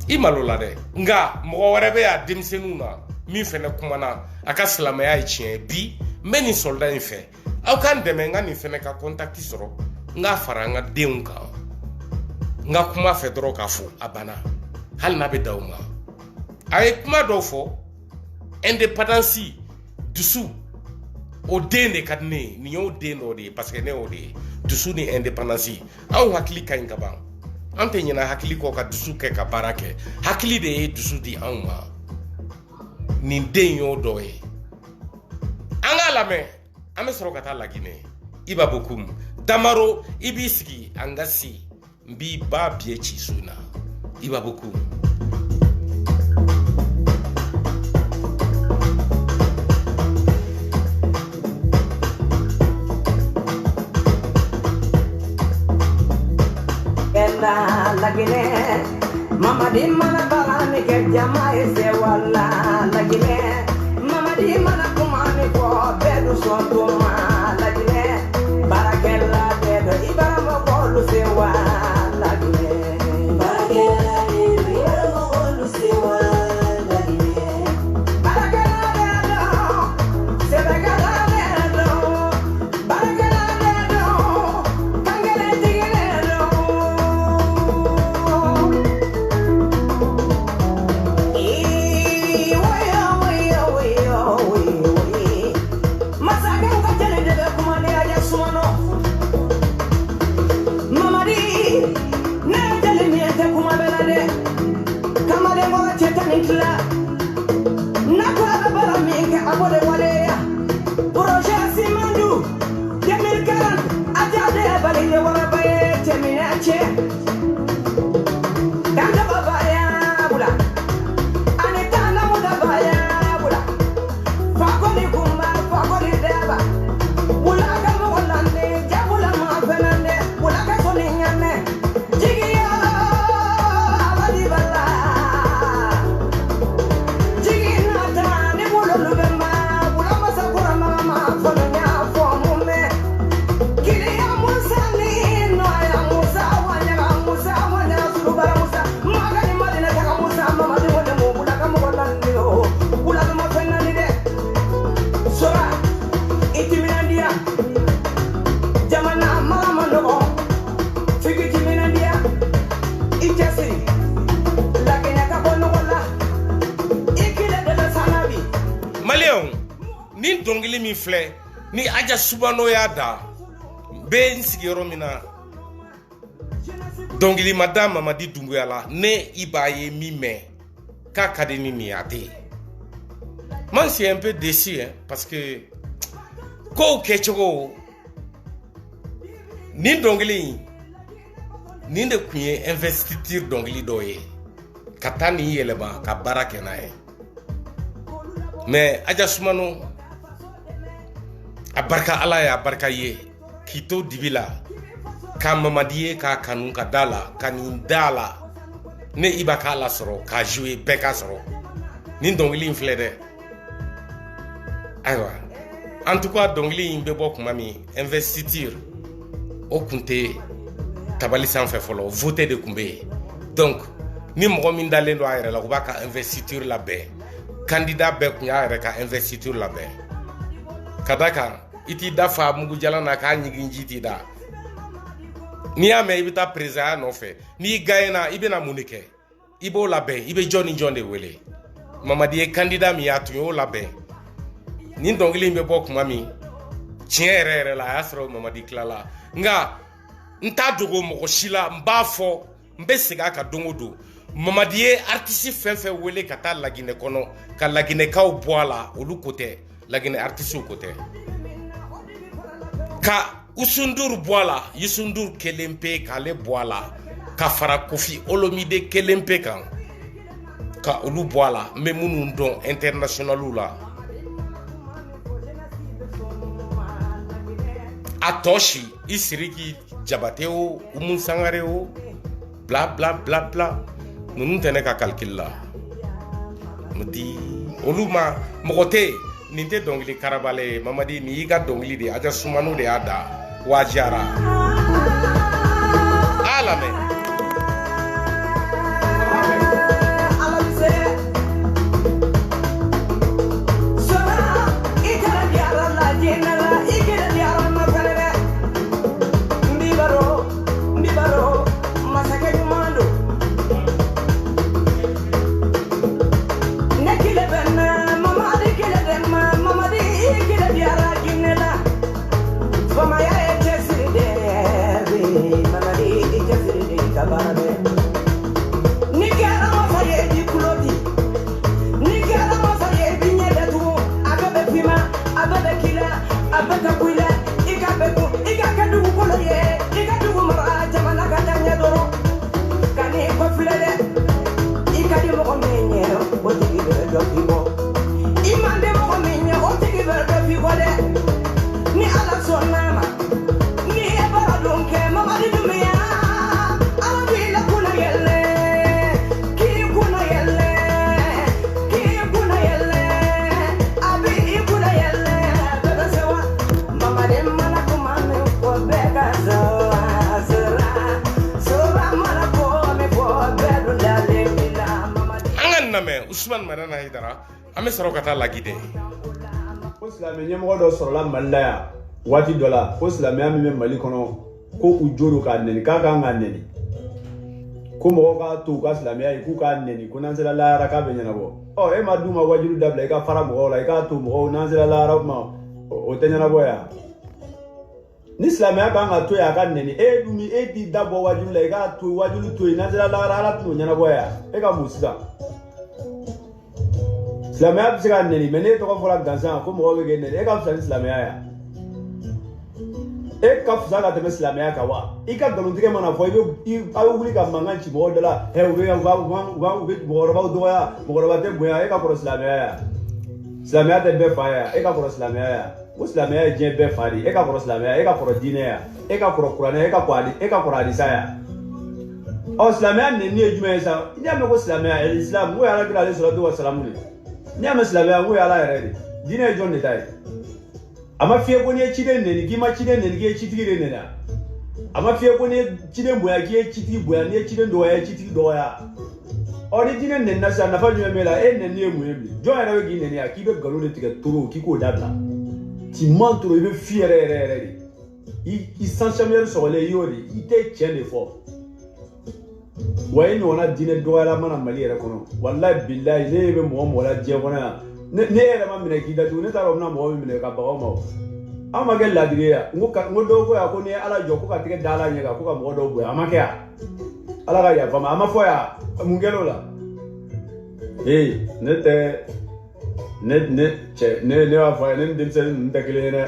Speaker 1: i malo la dɛ nka mɔgɔ wɛrɛ bɛ yan denmisɛnninw na min fɛnɛ kumana a ka silamɛya ye tiɲɛ bi n bɛ nin soldat in fɛ aw ka n dɛmɛ n ka nin fɛnɛ ka contact sɔrɔ n k'a fara n ka denw kan n ka kuma fɛ dɔrɔn k'a fɔ a banna hali n'a bɛ da o ma a ye kuma dɔw fɔ indépendance dusu o den de ka di ne ye nin y'o den dɔ de ye parce que ne y'o de ye dusu ni indépendance anw hakili ka ɲi ka ban an tɛ ɲinɛ hakili kɔ ka dusu kɛ ka baara kɛ hakili de ye dusu di anw ma nin den y'o dɔ ye an k'a lamɛn an bɛ sɔrɔ ka taa Laginɛ Iba Bokoum Damaro i b'i sigi an ka si n b'i ba biye ci so na Iba Bokoum
Speaker 3: Laginɛ Mamadi mana balani ke jama ese wala Laginɛ Mamadi mana kumani ko bedu sontuma Laginɛ barakella bedu Ibarama bolu se wa Laginɛ barakella bedu Ibarama bolu se wa Laginɛ barakella bedu sebagala bedu barakella bedu kangele tigele
Speaker 1: ni dongili min filɛ ni Aja Subano y'a da bɛ n sigiyɔrɔ min na dongili ma da Mamadi Dunbuya la ne Iba ye min mɛn k'a ka di ni nin a tɛ moi je suis un peu déçu parce que kow kɛcogo nin dongili nin de kun ye investiture dongili dɔ ye ka taa nin yɛlɛma ka baara kɛ n'a ye mais Aja Subano a barika ala ye a barika ye k'i to dibi la ka Mamadi ye k'a kanu ka da la ka nin da la ne Iba k'a la sɔrɔ k'a jouer bɛɛ k'a sɔrɔ nin dɔnkili in filɛ dɛ ayiwa en tout cas dɔnkili in bɛ bɔ kuma min investiture o kun tɛ tabali sanfɛ fɔlɔ vote de kun bɛ yen donc ni mɔgɔ min dalen don a yɛrɛ la u b'a ka investiture labɛn candidat bɛɛ kun y'a yɛrɛ ka investiture labɛn ka da kan i t'i da fa mugujalan na k'a ɲigin ji t'i da n'i y'a mɛn i bɛ taa présidenya nɔfɛ n'i gagnera i bɛna mun de kɛ i b'o labɛn i bɛ jɔn ni jɔn de wele Mamadi ye candidat min y'a tun y'o labɛn nin dɔnkili in bɛ bɔ kuma min tiɲɛ yɛrɛ yɛrɛ la a y'a sɔrɔ mamadi tilala nka n t'a dogo mɔgɔ si la n b'a fɔ n bɛ segin a kan don o don mamadi ye artiste fɛn fɛn wele ka taa laginɛ kɔnɔ ka laginɛkaw bɔ a la olu ko tɛ laginɛ artistew ko tɛ ka usundur bɔ a la yusundur kelen pe k'ale bɔ a la ka fara kofi olomide kelen pe kan ka olu bɔ a la n bɛ minnu dɔn internationaliw la a tɔ si i Siriki Jabate o Umu Sangare o bla bla bla bla ninnu tɛ ne ka calcul la di olu ma mɔgɔ tɛ yen nin tɛ dɔnkili karabale ye Mamadi nin y'i ka dɔnkili de ye Aja Sumano de y'a da wa Jara a lamɛn Usman Marana Haidara ame sɔrɔ ka taa Lagide
Speaker 4: ko silamɛ ɲɛmɔgɔ dɔ sɔrɔla Mali la yan waati dɔ la ko silamɛya min bɛ Mali kɔnɔ ko u joro k'a nɛni k'a kan ka nɛni ko mɔgɔw k'a to u ka silamɛya ye k'u k'a nɛni ko n'an sera lahara k'a bɛ ɲɛnabɔ e ma d'u ma wajibi dabila i ka fara mɔgɔw la i k'a to mɔgɔw n'an sera lahara ma o tɛ ɲɛnabɔ yan ni silamɛya kan ka to yen a ka nɛni e dun e t'i da bɔ wajibi la i k'a to wajibi to yen n'an sera lahara ala t'o ɲɛnabɔ yan e ka mun sisan silamɛya bɛ se ka nɛni mais ne tɔgɔ fɔra gansan ko mɔgɔw bɛ kɛ nɛni e ka fisa ni silamɛya ya e ka fisa ka tɛmɛ silamɛya kan wa i ka nkalontigɛ mana fɔ a bɛ wuli ka mankan ci mɔgɔw da la u bɛ mɔgɔkɔrɔbaw dɔgɔya mɔgɔkɔrɔba tɛ bonya e ka kɔrɔ silamɛya ya silamɛya tɛ bɛɛ fa ya e ka kɔrɔ silamɛya ya ko silamɛya ye diɲɛ bɛɛ fa de e ka kɔrɔ silamɛya e ka kɔrɔ diinɛ ya e ka kɔrɔ kuranɛ e ka kɔrɔ hadisa ya ɔ silamɛya nɛni ye jumɛn ye sa n'i y'a mɛn ko silamɛya islam n'o ye alakira ale sɔrɔtu wa salamu de n'i y'a mɛn silamɛya n'o ye ala yɛrɛ de diinɛ ye jɔn de ta ye a ma fiyɛ ko n'i ye ciden nɛni k'i ma ciden nɛni k'i ye citigi de nɛni a ma fiyɛ ko n'i ye ciden bonya k'i ye citigi bonya n'i ye ciden dɔgɔya i ye citigi dɔgɔya ɔ ni diinɛ nɛnina sisan nafa jumɛn b'e la e nɛni ye mun ye bilen jɔn yɛrɛ bɛ k'i nɛni a k'i bɛ nkalon de tigɛ toro k'i k'o dabila t'i man toro i bɛ fi yɛrɛ yɛrɛ de i sansamiyɛri sɔgɔlen i y'o de i tɛ tiɲɛ de fɔ wa e ɲɔgɔnna diinɛ dɔgɔyala mana Mali yɛrɛ kɔnɔ walahi bilahi ne bɛ mɔgɔ la diɲɛ kɔnɔ yan ne yɛrɛ ma minɛ k'i datugu ne t'a dɔn bɛna mɔgɔ min minɛ ka baga ma an ma kɛ ladiri ya n ko dɔw ko yan ko n'i ye ala jɔ ko ka tɛgɛ da ala ɲɛ kan ko ka mɔgɔ dɔw bonya a ma kɛ yan ala ka yafa ma a ma fɔ yan mun kɛra o la ne tɛ ne b'a fɔ a ye ne ni denmisɛnnin ninnu tɛ kelen ye dɛ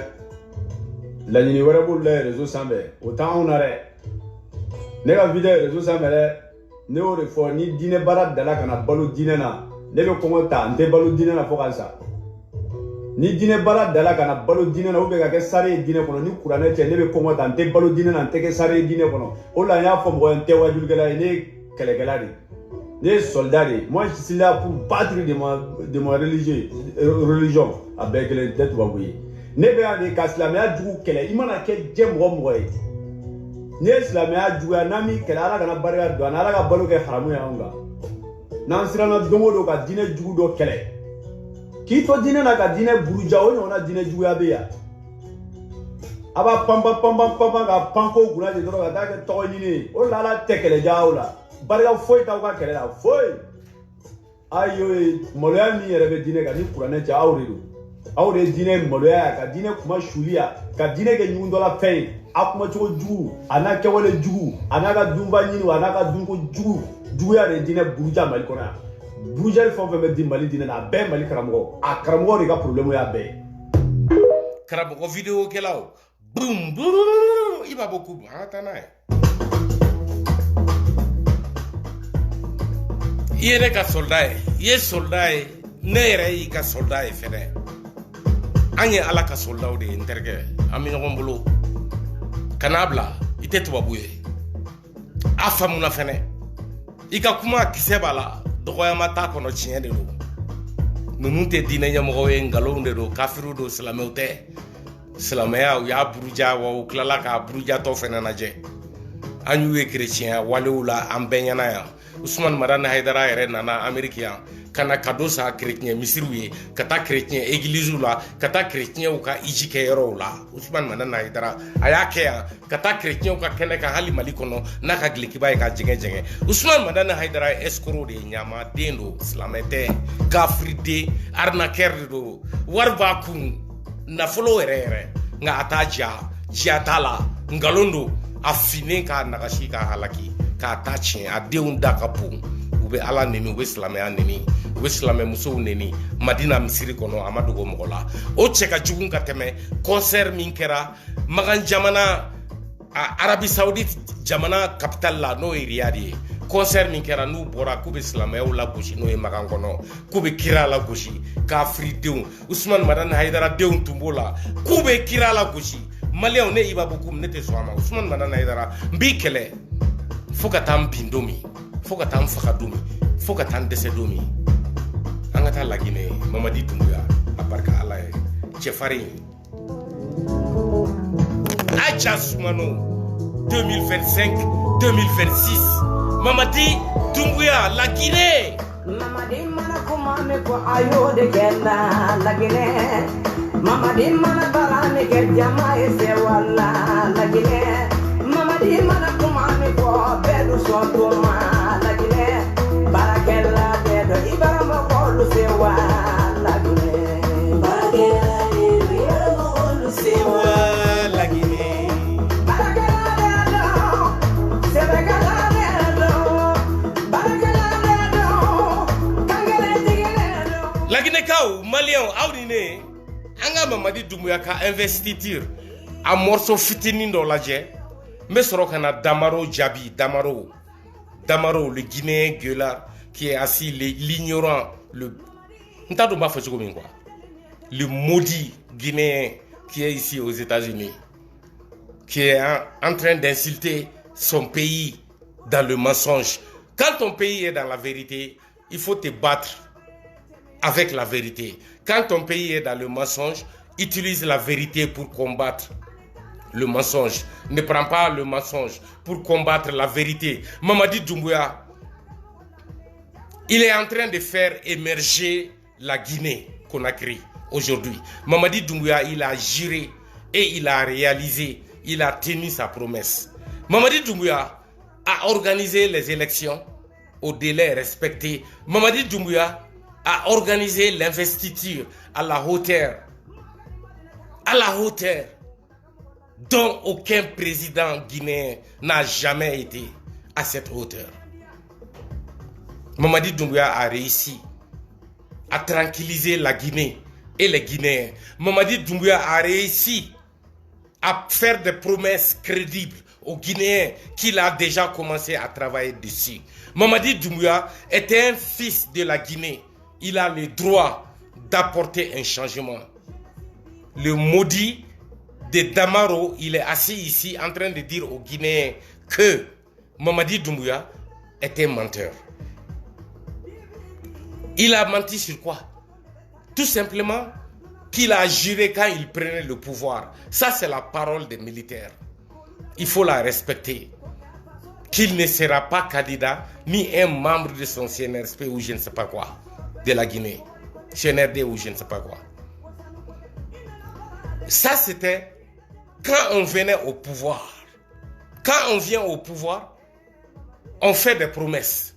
Speaker 4: laɲini wɛrɛ b'olu la réseau sanfɛ o t'anw na dɛ ne ka vidéo réseau sanfɛ dɛ ne y'o de fɔ ni diinɛ baara dala ka na balo diinɛ na ne bɛ kɔngɔ ta n tɛ balo diinɛ na fo ka sa ni diinɛ baara dala ka na balo diinɛ na ou bien ka kɛ sare ye diinɛ kɔnɔ ni kuranɛ tɛ ne bɛ kɔngɔ ta n tɛ balo diinɛ na n tɛ kɛ sare ye diinɛ kɔnɔ o la n y'a fɔ mɔgɔ ye n tɛ wajulikɛla ye ne ye kɛlɛkɛla de ne ye soldat de moi je suis là pour battre de ma religion a bɛɛ kelen tɛ tubabu ye ne bɛ yan de ka silamɛya jugu kɛlɛ i mana kɛ diɲɛ mɔgɔ ye n'i ye silamɛya juguya n'an m'i kɛlɛ ala kana barika don an na ala ka balo kɛ haramu ye anw kan n'an siranna don o don ka diinɛ jugu dɔ kɛlɛ k'i to diinɛ na ka diinɛ buruja o ɲɔgɔnna diinɛ juguya bɛ yan a b'a panpan ka pan ko kunna de dɔrɔn ka taa kɛ tɔgɔ ɲini ye o de la ala tɛ kɛlɛja aw la barika foyi t'aw ka kɛlɛ la foyi ayi maloya min yɛrɛ bɛ diinɛ kan ni kuranɛ cɛ aw de don aw de diinɛ maloya ka diinɛ kuma suliya ka diinɛ kɛ ɲugundɔla fɛn ye a kuma cogo jugu a n'a kɛwale jugu a n'a ka dunba ɲini a n'a ka dunko juguya de diinɛ buruja Mali kɔnɔ yan burujali fɛn o fɛn bɛ di Mali diinɛ na a bɛɛ Mali karamɔgɔ a karamɔgɔ de ka problème y'a bɛɛ ye
Speaker 1: karamɔgɔ vidéo kɛlaw boum boum i b'a bɔ ko an ka taa n'a ye i ye ne ka soldat ye i ye soldat ye ne yɛrɛ y'i ka soldat ye fɛnɛ an ye Ala ka soldat de ye n terikɛ an bɛ ɲɔgɔn bolo kana bila i tɛ tubabu ye a faamuna fɛnɛ i ka kuma kisɛ b'a la dɔgɔyama t'a kɔnɔ tiɲɛ de don ninnu tɛ diinɛ ɲɛmɔgɔw ye nkalonw de don kafiriw don silamɛw tɛ silamɛya u y'a buruja wa u tilala k'a burujatɔ fɛnɛ lajɛ an y'u ye kerecɛnya walew la an bɛɛ ɲɛna yan Usman Madani Haidara yɛrɛ nana Amérique yan ka na cadeau sa chrétien misiriw ye ka taa chrétien église la ka taa chrétienw ka hiji kɛ yɔrɔw la Usman Madani Haidara a y'a kɛ yan ka taa chrétienw ka kɛnɛ kan hali Mali kɔnɔ n'a ka gilikiba ye ka jɛngɛ Usman Madani Haidara ye escroc de ye ɲamaden don silamɛ tɛ kafiriden arnaqueur de don wari b'a kun nafolo yɛrɛ nka a t'a ja t'a la ngalon don a finnen k'a nagasi k'a halaki k'a ta tiɲɛ a denw da ka bon u bɛ Ala neni u bɛ silamɛya neni u bɛ silamɛmusow neni Madina misiri kɔnɔ a ma dogo mɔgɔ la o cɛ ka jugu ka tɛmɛ concert min kɛra Magan jamana Arabi Saoudite jamana capitale la n'o ye Riyad ye concert min kɛra n'u bɔra k'u bɛ silamɛyaw lagosi n'o ye Magan kɔnɔ k'u bɛ kira lagosi kafiridenw Usman Madani Haidara denw tun b'o la k'u bɛ kira lagosi maliyɛnw ne Iba Bokoum ne tɛ sɔn a ma Usman Madani Haidara n b'i kɛlɛ fo ka taa n bin don min fo ka taa n faga don min fo ka taa n dɛsɛ don min an ka taa Laginɛ Mamadi Dunbuya a barika Ala ye cɛfarin Aja Sumano 2025-2026 Mamadi Dunbuya Laginɛ
Speaker 3: Mamadi mana kuma me ko ayo de kella Laginɛ Mamadi mana bala me ke jama ese wala Laginɛ Mamadi mana kuma me ko bedu so to ma Laginɛ barakella bedu ibarama ko lu se wala Laginɛ barakella bedu ibarama ko lu se wala Laginɛ barakella bedu sebekala bedu barakella bedu kangele tigele
Speaker 1: Laginɛ kaw maliyɛnw aw ni ne an ka Mamadi Dunbuya ka investiture a morceau fitinin dɔ lajɛ n bɛ sɔrɔ ka na Damaro jaabi Damaro le Guinéen gueulard qui est assis l'ignorant le n t'a dɔn n b'a fɔ cogo min quoi le maudit Guinéen qui est ici aux États-Unis qui est en train d'insulter son pays dans le mensonge. Quand ton pays est dans la vérité, il faut te battre avec la vérité. Quand ton pays est dans le mensonge, utilise la vérité pour combattre le mensonge. Ne prends pas le mensonge pour combattre la vérité. Mamadi Doumbouya, il est en train de faire émerger la Guinée-Conakry aujourd'hui. Mamadi Doumbouya, il a juré et il a réalisé, il a tenu sa promesse. Mamadi Doumbouya a organisé les élections au délai respecté. Mamadi Doumbouya a organisé l'investiture à la hauteur dont aucun président guinéen n'a jamais été à cette hauteur. Mamadi Doumbouya a réussi à tranquilliser la Guinée et les Guinéens. Mamadi Doumbouya a réussi à faire des promesses crédibles aux Guinéens qu'il a déjà commencé à travailler dessus. Mamadi Doumbouya était un fils de la Guinée. Il a le droit d'apporter un changement. Le maudit de Damaro, il est assis ici en train de dire aux Guinéens que Mamadi Doumbouya est un menteur. Il a menti sur quoi? Tout simplement qu'il a juré quand il prenait le pouvoir. Ça, c'est la parole des militaires. Il faut la respecter. Qu'il ne sera pas candidat ni un membre de son CNRSP ou je ne sais pas quoi, de la Guinée. CNRD ou je ne sais pas quoi. Ça, c'était quand on venait au pouvoir. Quand on vient au pouvoir, on fait des promesses.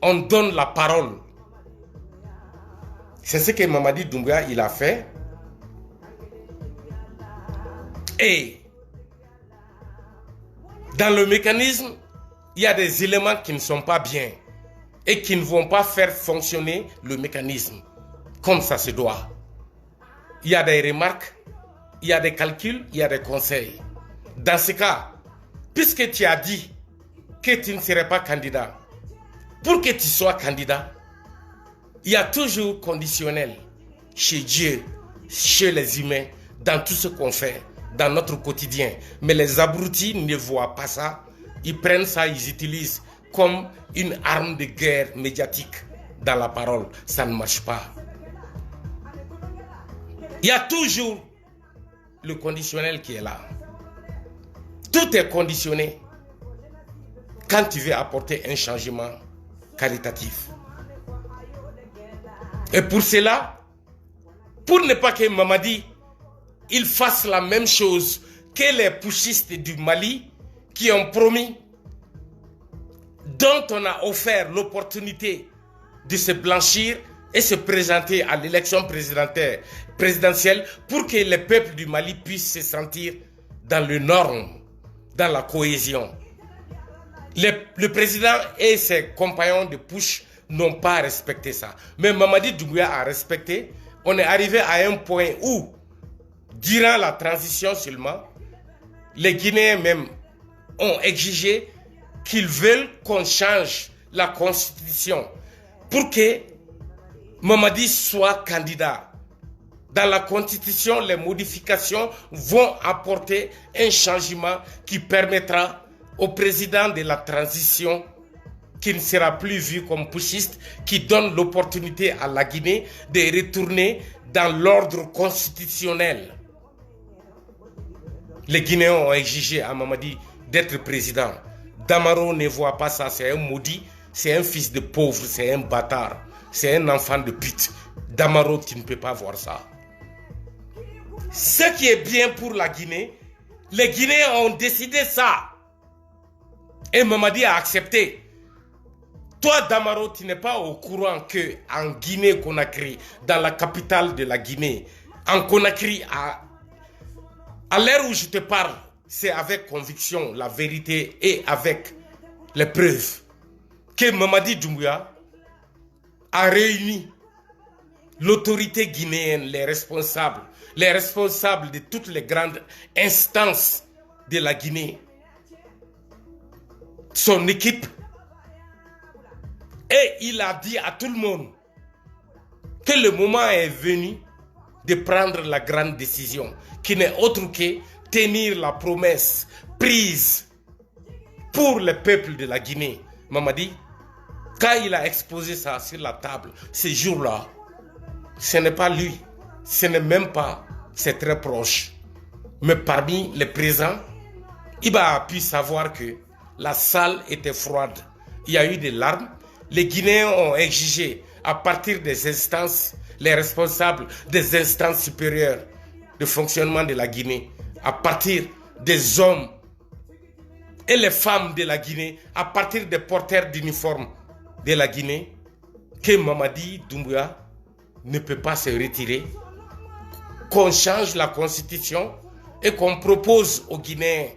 Speaker 1: On donne la parole. C'est ce que Mamadi Doumbouya il a fait. Et dans le mécanisme, il y a des éléments qui ne sont pas bien et qui ne vont pas faire fonctionner le mécanisme comme ça se doit. Il y a des remarques, il y a des calculs, il y a des conseils. Dans ce cas, puisque tu as dit que tu ne serais pas candidat, pour que tu sois candidat, il y a toujours conditionnel chez Dieu, chez les humains, dans tout ce qu'on fait, dans notre quotidien. Mais les abrutis ne voient pas ça. Ils prennent ça, ils utilisent comme une arme de guerre médiatique dans la parole. Ça ne marche pas. Il y a toujours le conditionnel qui est là. Tout est conditionné quand tu veux apporter un changement qualitatif. Et pour cela, pour ne pas que Mamadi il fasse la même chose que les putschistes du Mali qui ont promis, dont on a offert l'opportunité de se blanchir et se présenter à l'élection présidentielle pour que les peuples du Mali puissent se sentir dans les normes, dans la cohésion. Le président et ses compagnons de push n'ont pas respecté ça. Mais Mamadi Doumbouya a respecté. On est arrivé à un point où, durant la transition seulement, les Guinéens même ont exigé qu'ils veulent qu'on change la constitution pour que Mamadi soit candidat. Dans la constitution, les modifications vont apporter un changement qui permettra au président de la transition, qui ne sera plus vu comme putschiste, qui donne l'opportunité à la Guinée de retourner dans l'ordre constitutionnel. Les Guinéens ont exigé à Mamadi d'être président. Damaro ne voit pas ça, c'est un maudit, c'est un fils de pauvre, c'est un bâtard, c'est un enfant de pute. Damaro, tu ne peux pas voir ça. Ce qui est bien pour la Guinée, les Guinéens ont décidé ça. Et Mamadi a accepté. Toi, Damaro, tu n'es pas au courant que en Guinée-Conakry, dans la capitale de la Guinée, en Conakry, à l'heure où je te parle, c'est avec conviction, la vérité et avec les preuves que Mamadi Doumbouya a réuni l'autorité guinéenne, les responsables de toutes les grandes instances de la Guinée, son équipe, et il a dit à tout le monde que le moment est venu de prendre la grande décision, qui n'est autre que tenir la promesse prise pour le peuple de la Guinée. Mamadi, quand il a exposé ça sur la table, ce jour-là, ce n'est pas lui, ce n'est même pas, c'est très proche. Mais parmi les présents, il a pu savoir que la salle était froide. Il y a eu des larmes. Les Guinéens ont exigé, à partir des instances, les responsables des instances supérieures de fonctionnement de la Guinée, à partir des hommes et les femmes de la Guinée, à partir des porteurs d'uniformes de la Guinée, que Mamadi Doumbouya ne peut pas se retirer, qu'on change la constitution et qu'on propose aux Guinéens,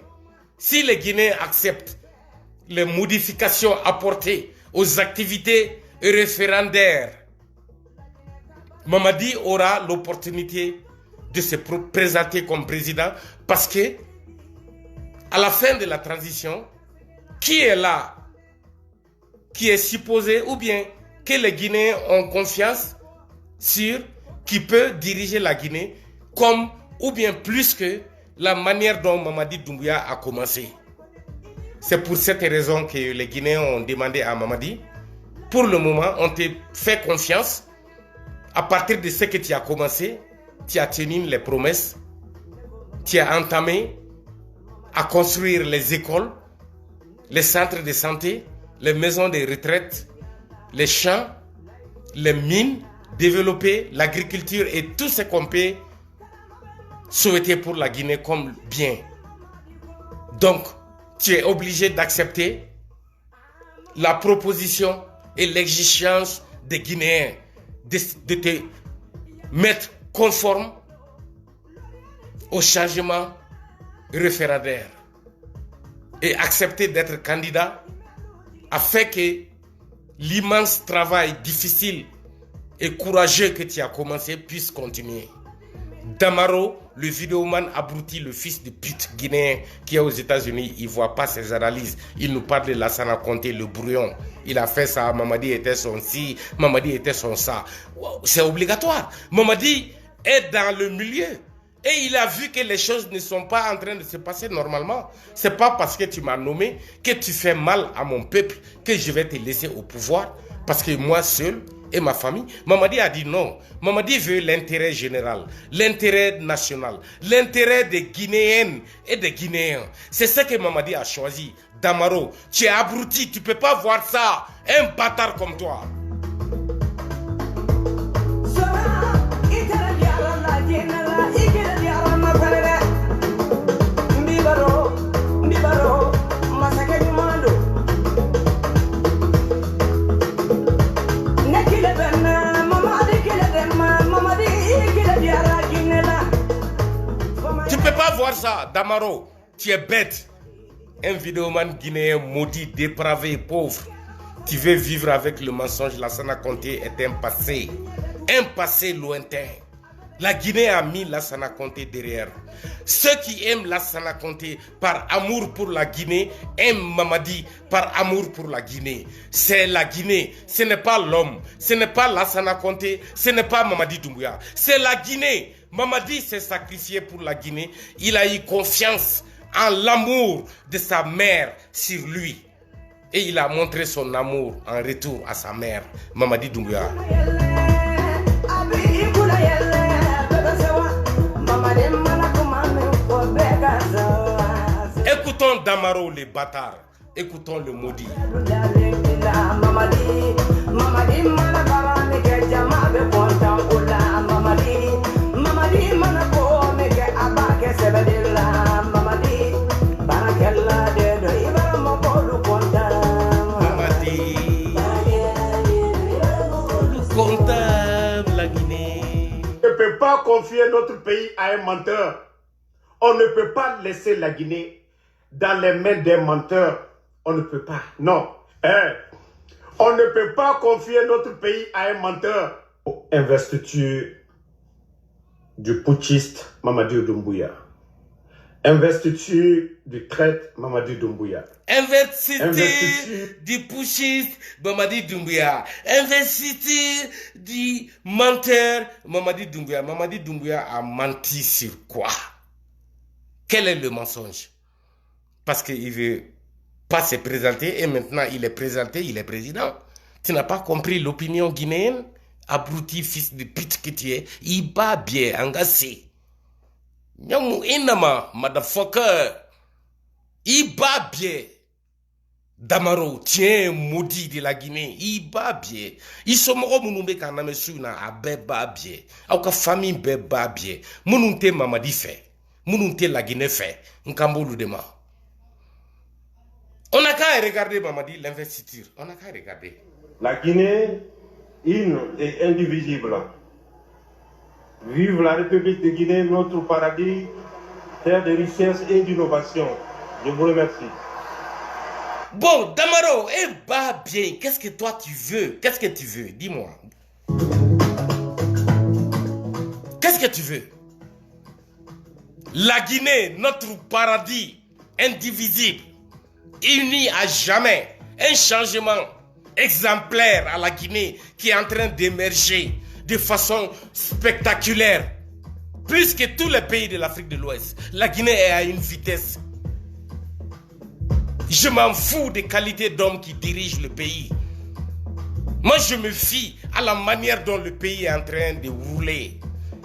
Speaker 1: si les Guinéens acceptent les modifications apportées aux activités référendaires, Mamadi aura l'opportunité de se présenter comme président, parce que à la fin de la transition, qui est là, qui est supposé, ou bien que les Guinéens ont confiance sur, qui peut diriger la Guinée comme, ou bien plus que la manière dont Mamadi Doumbouya a commencé. C'est pour cette raison que les Guinéens ont demandé à Mamadi, pour le moment, on te fait confiance. À partir de ce que tu as commencé, tu as tenu les promesses, tu as entamé à construire les écoles, les centres de santé, les maisons de retraite, les champs, les mines, développer l'agriculture et tout ce qu'on peut souhaiter pour la Guinée comme bien. Donc, tu es obligé d'accepter la proposition et l'exigence des Guinéens de te mettre conforme au changement référendaire et accepter d'être candidat afin que l'immense travail difficile et courageux que tu as commencé puisse continuer. Damaro, le vidéoman abruti, le fils de pute guinéen qui est aux États-Unis, il ne voit pas ses analyses. Il nous parle de Lassana Conté, le brouillon. Il a fait ça, Mamadi était son ci, Mamadi était son ça. C'est obligatoire. Mamadi est dans le milieu. Et il a vu que les choses ne sont pas en train de se passer normalement. Ce n'est pas parce que tu m'as nommé que tu fais mal à mon peuple que je vais te laisser au pouvoir. Parce que moi seul et ma famille, Mamadi a dit non. Mamadi veut l'intérêt général, l'intérêt national, l'intérêt des Guinéennes et des Guinéens. C'est ce que Mamadi a choisi. Damaro, tu es abruti, tu ne peux pas voir ça. Un bâtard comme toi. Tu peux pas voir ça, Damaro. Tu es bête. Un vidéoman guinéen maudit, dépravé, pauvre. Tu veux vivre avec le mensonge. Lassana Conté est un passé lointain. La Guinée a mis Lassana Conté derrière. Ceux qui aiment Lassana Conté par amour pour la Guinée aiment Mamadi par amour pour la Guinée. C'est la Guinée, ce n'est pas l'homme, ce n'est pas Lassana Conté, ce n'est pas Mamadi Doumbouya. C'est la Guinée. Mamadi s'est sacrifié pour la Guinée. Il a eu confiance en l'amour de sa mère sur lui. Et il a montré son amour en retour à sa mère, Mamadi Doumbouya. Écoutons Damaro, les bâtards. Écoutons le maudit.
Speaker 5: On ne peut pas confier notre pays à un menteur. On ne peut pas laisser la Guinée dans les mains des menteurs. On ne peut pas. Non. On ne peut pas confier notre pays à un menteur. Investiture du putschiste Mamadi Doumbouya. Investiture du traître Mamadi Doumbouya.
Speaker 1: Investiture du putschiste Mamadi Doumbouya. Investiture du menteur Mamadi Doumbouya. Mamadi Doumbouya a menti sur quoi? Quel est le mensonge? Parce qu'il ne veut pas se présenter et maintenant il est présenté, il est président. Tu n'as pas compris l'opinion guinéenne? Abruti, fils de pute que tu es, il bat bien, engagé. Nyamu inama, motherfucker. Il bat bien. Damaro, tiens, maudit de la Guinée, il bat bien. Ils sont morts, mounoume kaname souna, abe bat bien. Auka famille be bat bien. Moununte Mamadi fait. Moununte la Guinée fait. Nkamboulou dema. On n'a qu'à regarder Mamadi, l'investiture. On n'a qu'à regarder.
Speaker 6: La Guinée, une et indivisible. Vive la République de Guinée, notre paradis, terre de richesse et d'innovation. Je vous remercie.
Speaker 1: Bon, Damaro, bah bien, qu'est-ce que toi tu veux? Qu'est-ce que tu veux? Dis-moi. Qu'est-ce que tu veux? La Guinée, notre paradis, indivisible, uni à jamais, un changement exemplaire à la Guinée qui est en train d'émerger de façon spectaculaire. Plus que tous les pays de l'Afrique de l'Ouest, la Guinée est à une vitesse. Je m'en fous des qualités d'hommes qui dirigent le pays. Moi, je me fie à la manière dont le pays est en train de rouler.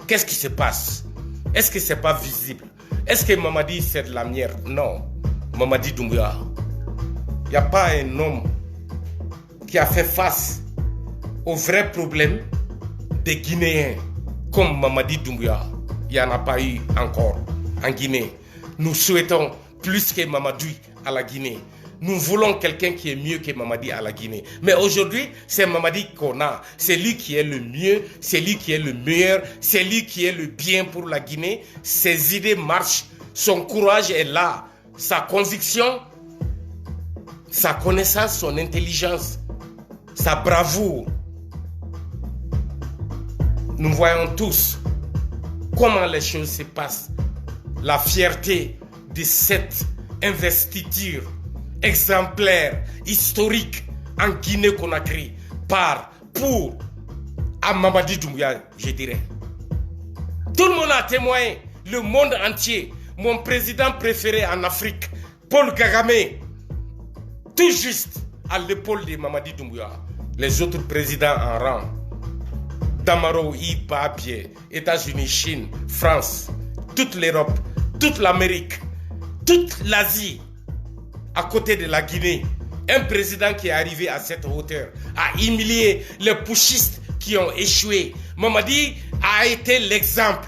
Speaker 1: Qu'est-ce qui se passe? Est-ce que c'est pas visible? Est-ce que Mamadi c'est de la merde? Non. Mamadi Doumbouya. Il n'y a pas un homme qui a fait face aux vrais problèmes des Guinéens comme Mamadi Doumbouya. Il n'y en a pas eu encore en Guinée. Nous souhaitons plus que Mamadi à la Guinée. Nous voulons quelqu'un qui est mieux que Mamadi à la Guinée. Mais aujourd'hui, c'est Mamadi qu'on a. C'est lui qui est le mieux, c'est lui qui est le meilleur, c'est lui qui est le bien pour la Guinée. Ses idées marchent, son courage est là, sa conviction, sa connaissance, son intelligence, sa bravoure. Nous voyons tous comment les choses se passent. La fierté de cette investiture exemplaire, historique en Guinée-Conakry pour à Mamadi Doumbouya, je dirais. Tout le monde a témoigné, le monde entier. Mon président préféré en Afrique, Paul Kagame, tout juste à l'épaule de Mamadi Doumbouya. Les autres présidents en rang, Damaro, Ibabie, États-Unis, Chine, France, toute l'Europe, toute l'Amérique, toute l'Asie, à côté de la Guinée. Un président qui est arrivé à cette hauteur a humilié les putschistes qui ont échoué. Mamadi a été l'exemple.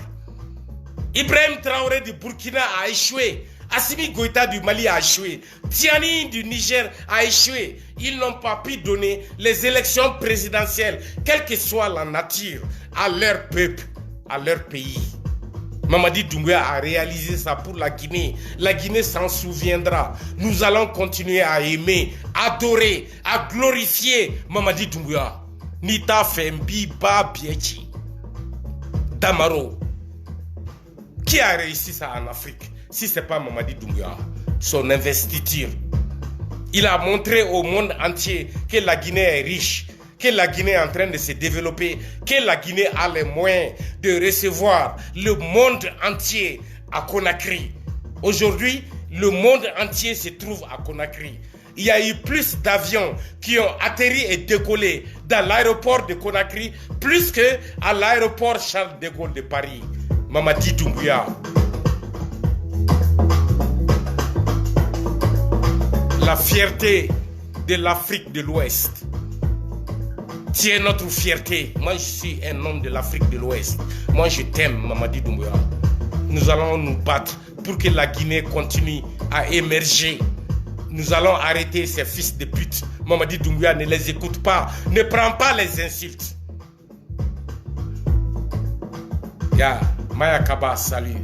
Speaker 1: Ibrahim Traoré du Burkina a échoué. Assimi Goïta du Mali a échoué. Tiani du Niger a échoué. Ils n'ont pas pu donner les élections présidentielles, quelle que soit la nature, à leur peuple, à leur pays. Mamadi Doumbouya a réalisé ça pour la Guinée. La Guinée s'en souviendra. Nous allons continuer à aimer, adorer, à glorifier Mamadi Doumbouya. Nita Fembi Babiechi. Damaro. Qui a réussi ça en Afrique? Si ce n'est pas Mamadi Doumbouya, son investiture. Il a montré au monde entier que la Guinée est riche, que la Guinée est en train de se développer, que la Guinée a les moyens de recevoir le monde entier à Conakry. Aujourd'hui, le monde entier se trouve à Conakry. Il y a eu plus d'avions qui ont atterri et décollé dans l'aéroport de Conakry, plus qu'à l'aéroport Charles de Gaulle de Paris. Mamadi Doumbouya. La fierté de l'Afrique de l'Ouest. Tu es notre fierté. Moi, je suis un homme de l'Afrique de l'Ouest. Moi, je t'aime, Mamadi Doumbouya. Nous allons nous battre pour que la Guinée continue à émerger. Nous allons arrêter ces fils de pute. Mamadi Doumbouya, ne les écoute pas. Ne prends pas les insultes. Ya, Maya Kaba, salut.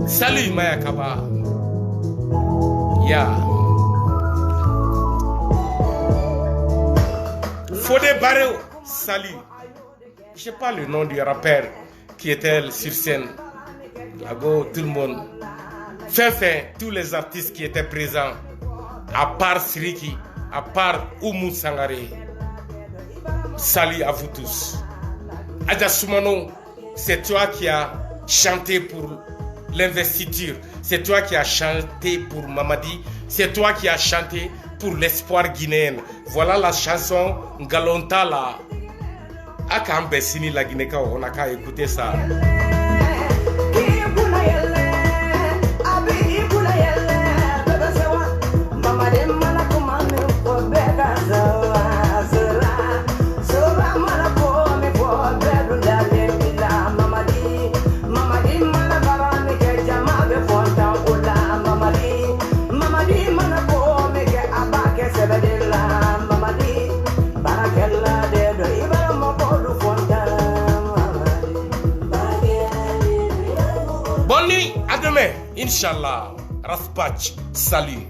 Speaker 1: Salut Maya Kaba. Ya. Fodé Barreo, salut. Je sais pas le nom du rappeur qui était sur scène. Là-bas, tout le monde. Fin, tous les artistes qui étaient présents, à part Siriki, à part Oumou Sangaré. Salut à vous tous. Adja Soumano, c'est toi qui as chanté pour l'investiture. C'est toi qui as chanté pour Mamadi. C'est toi qui as chanté pour l'espoir guinéen. Voilà la chanson Ngalonta là. Akambe Sini la Guinée, on a qu'à écouter ça. Bonne nuit, à demain, Inch'Allah. Raspatch, salut.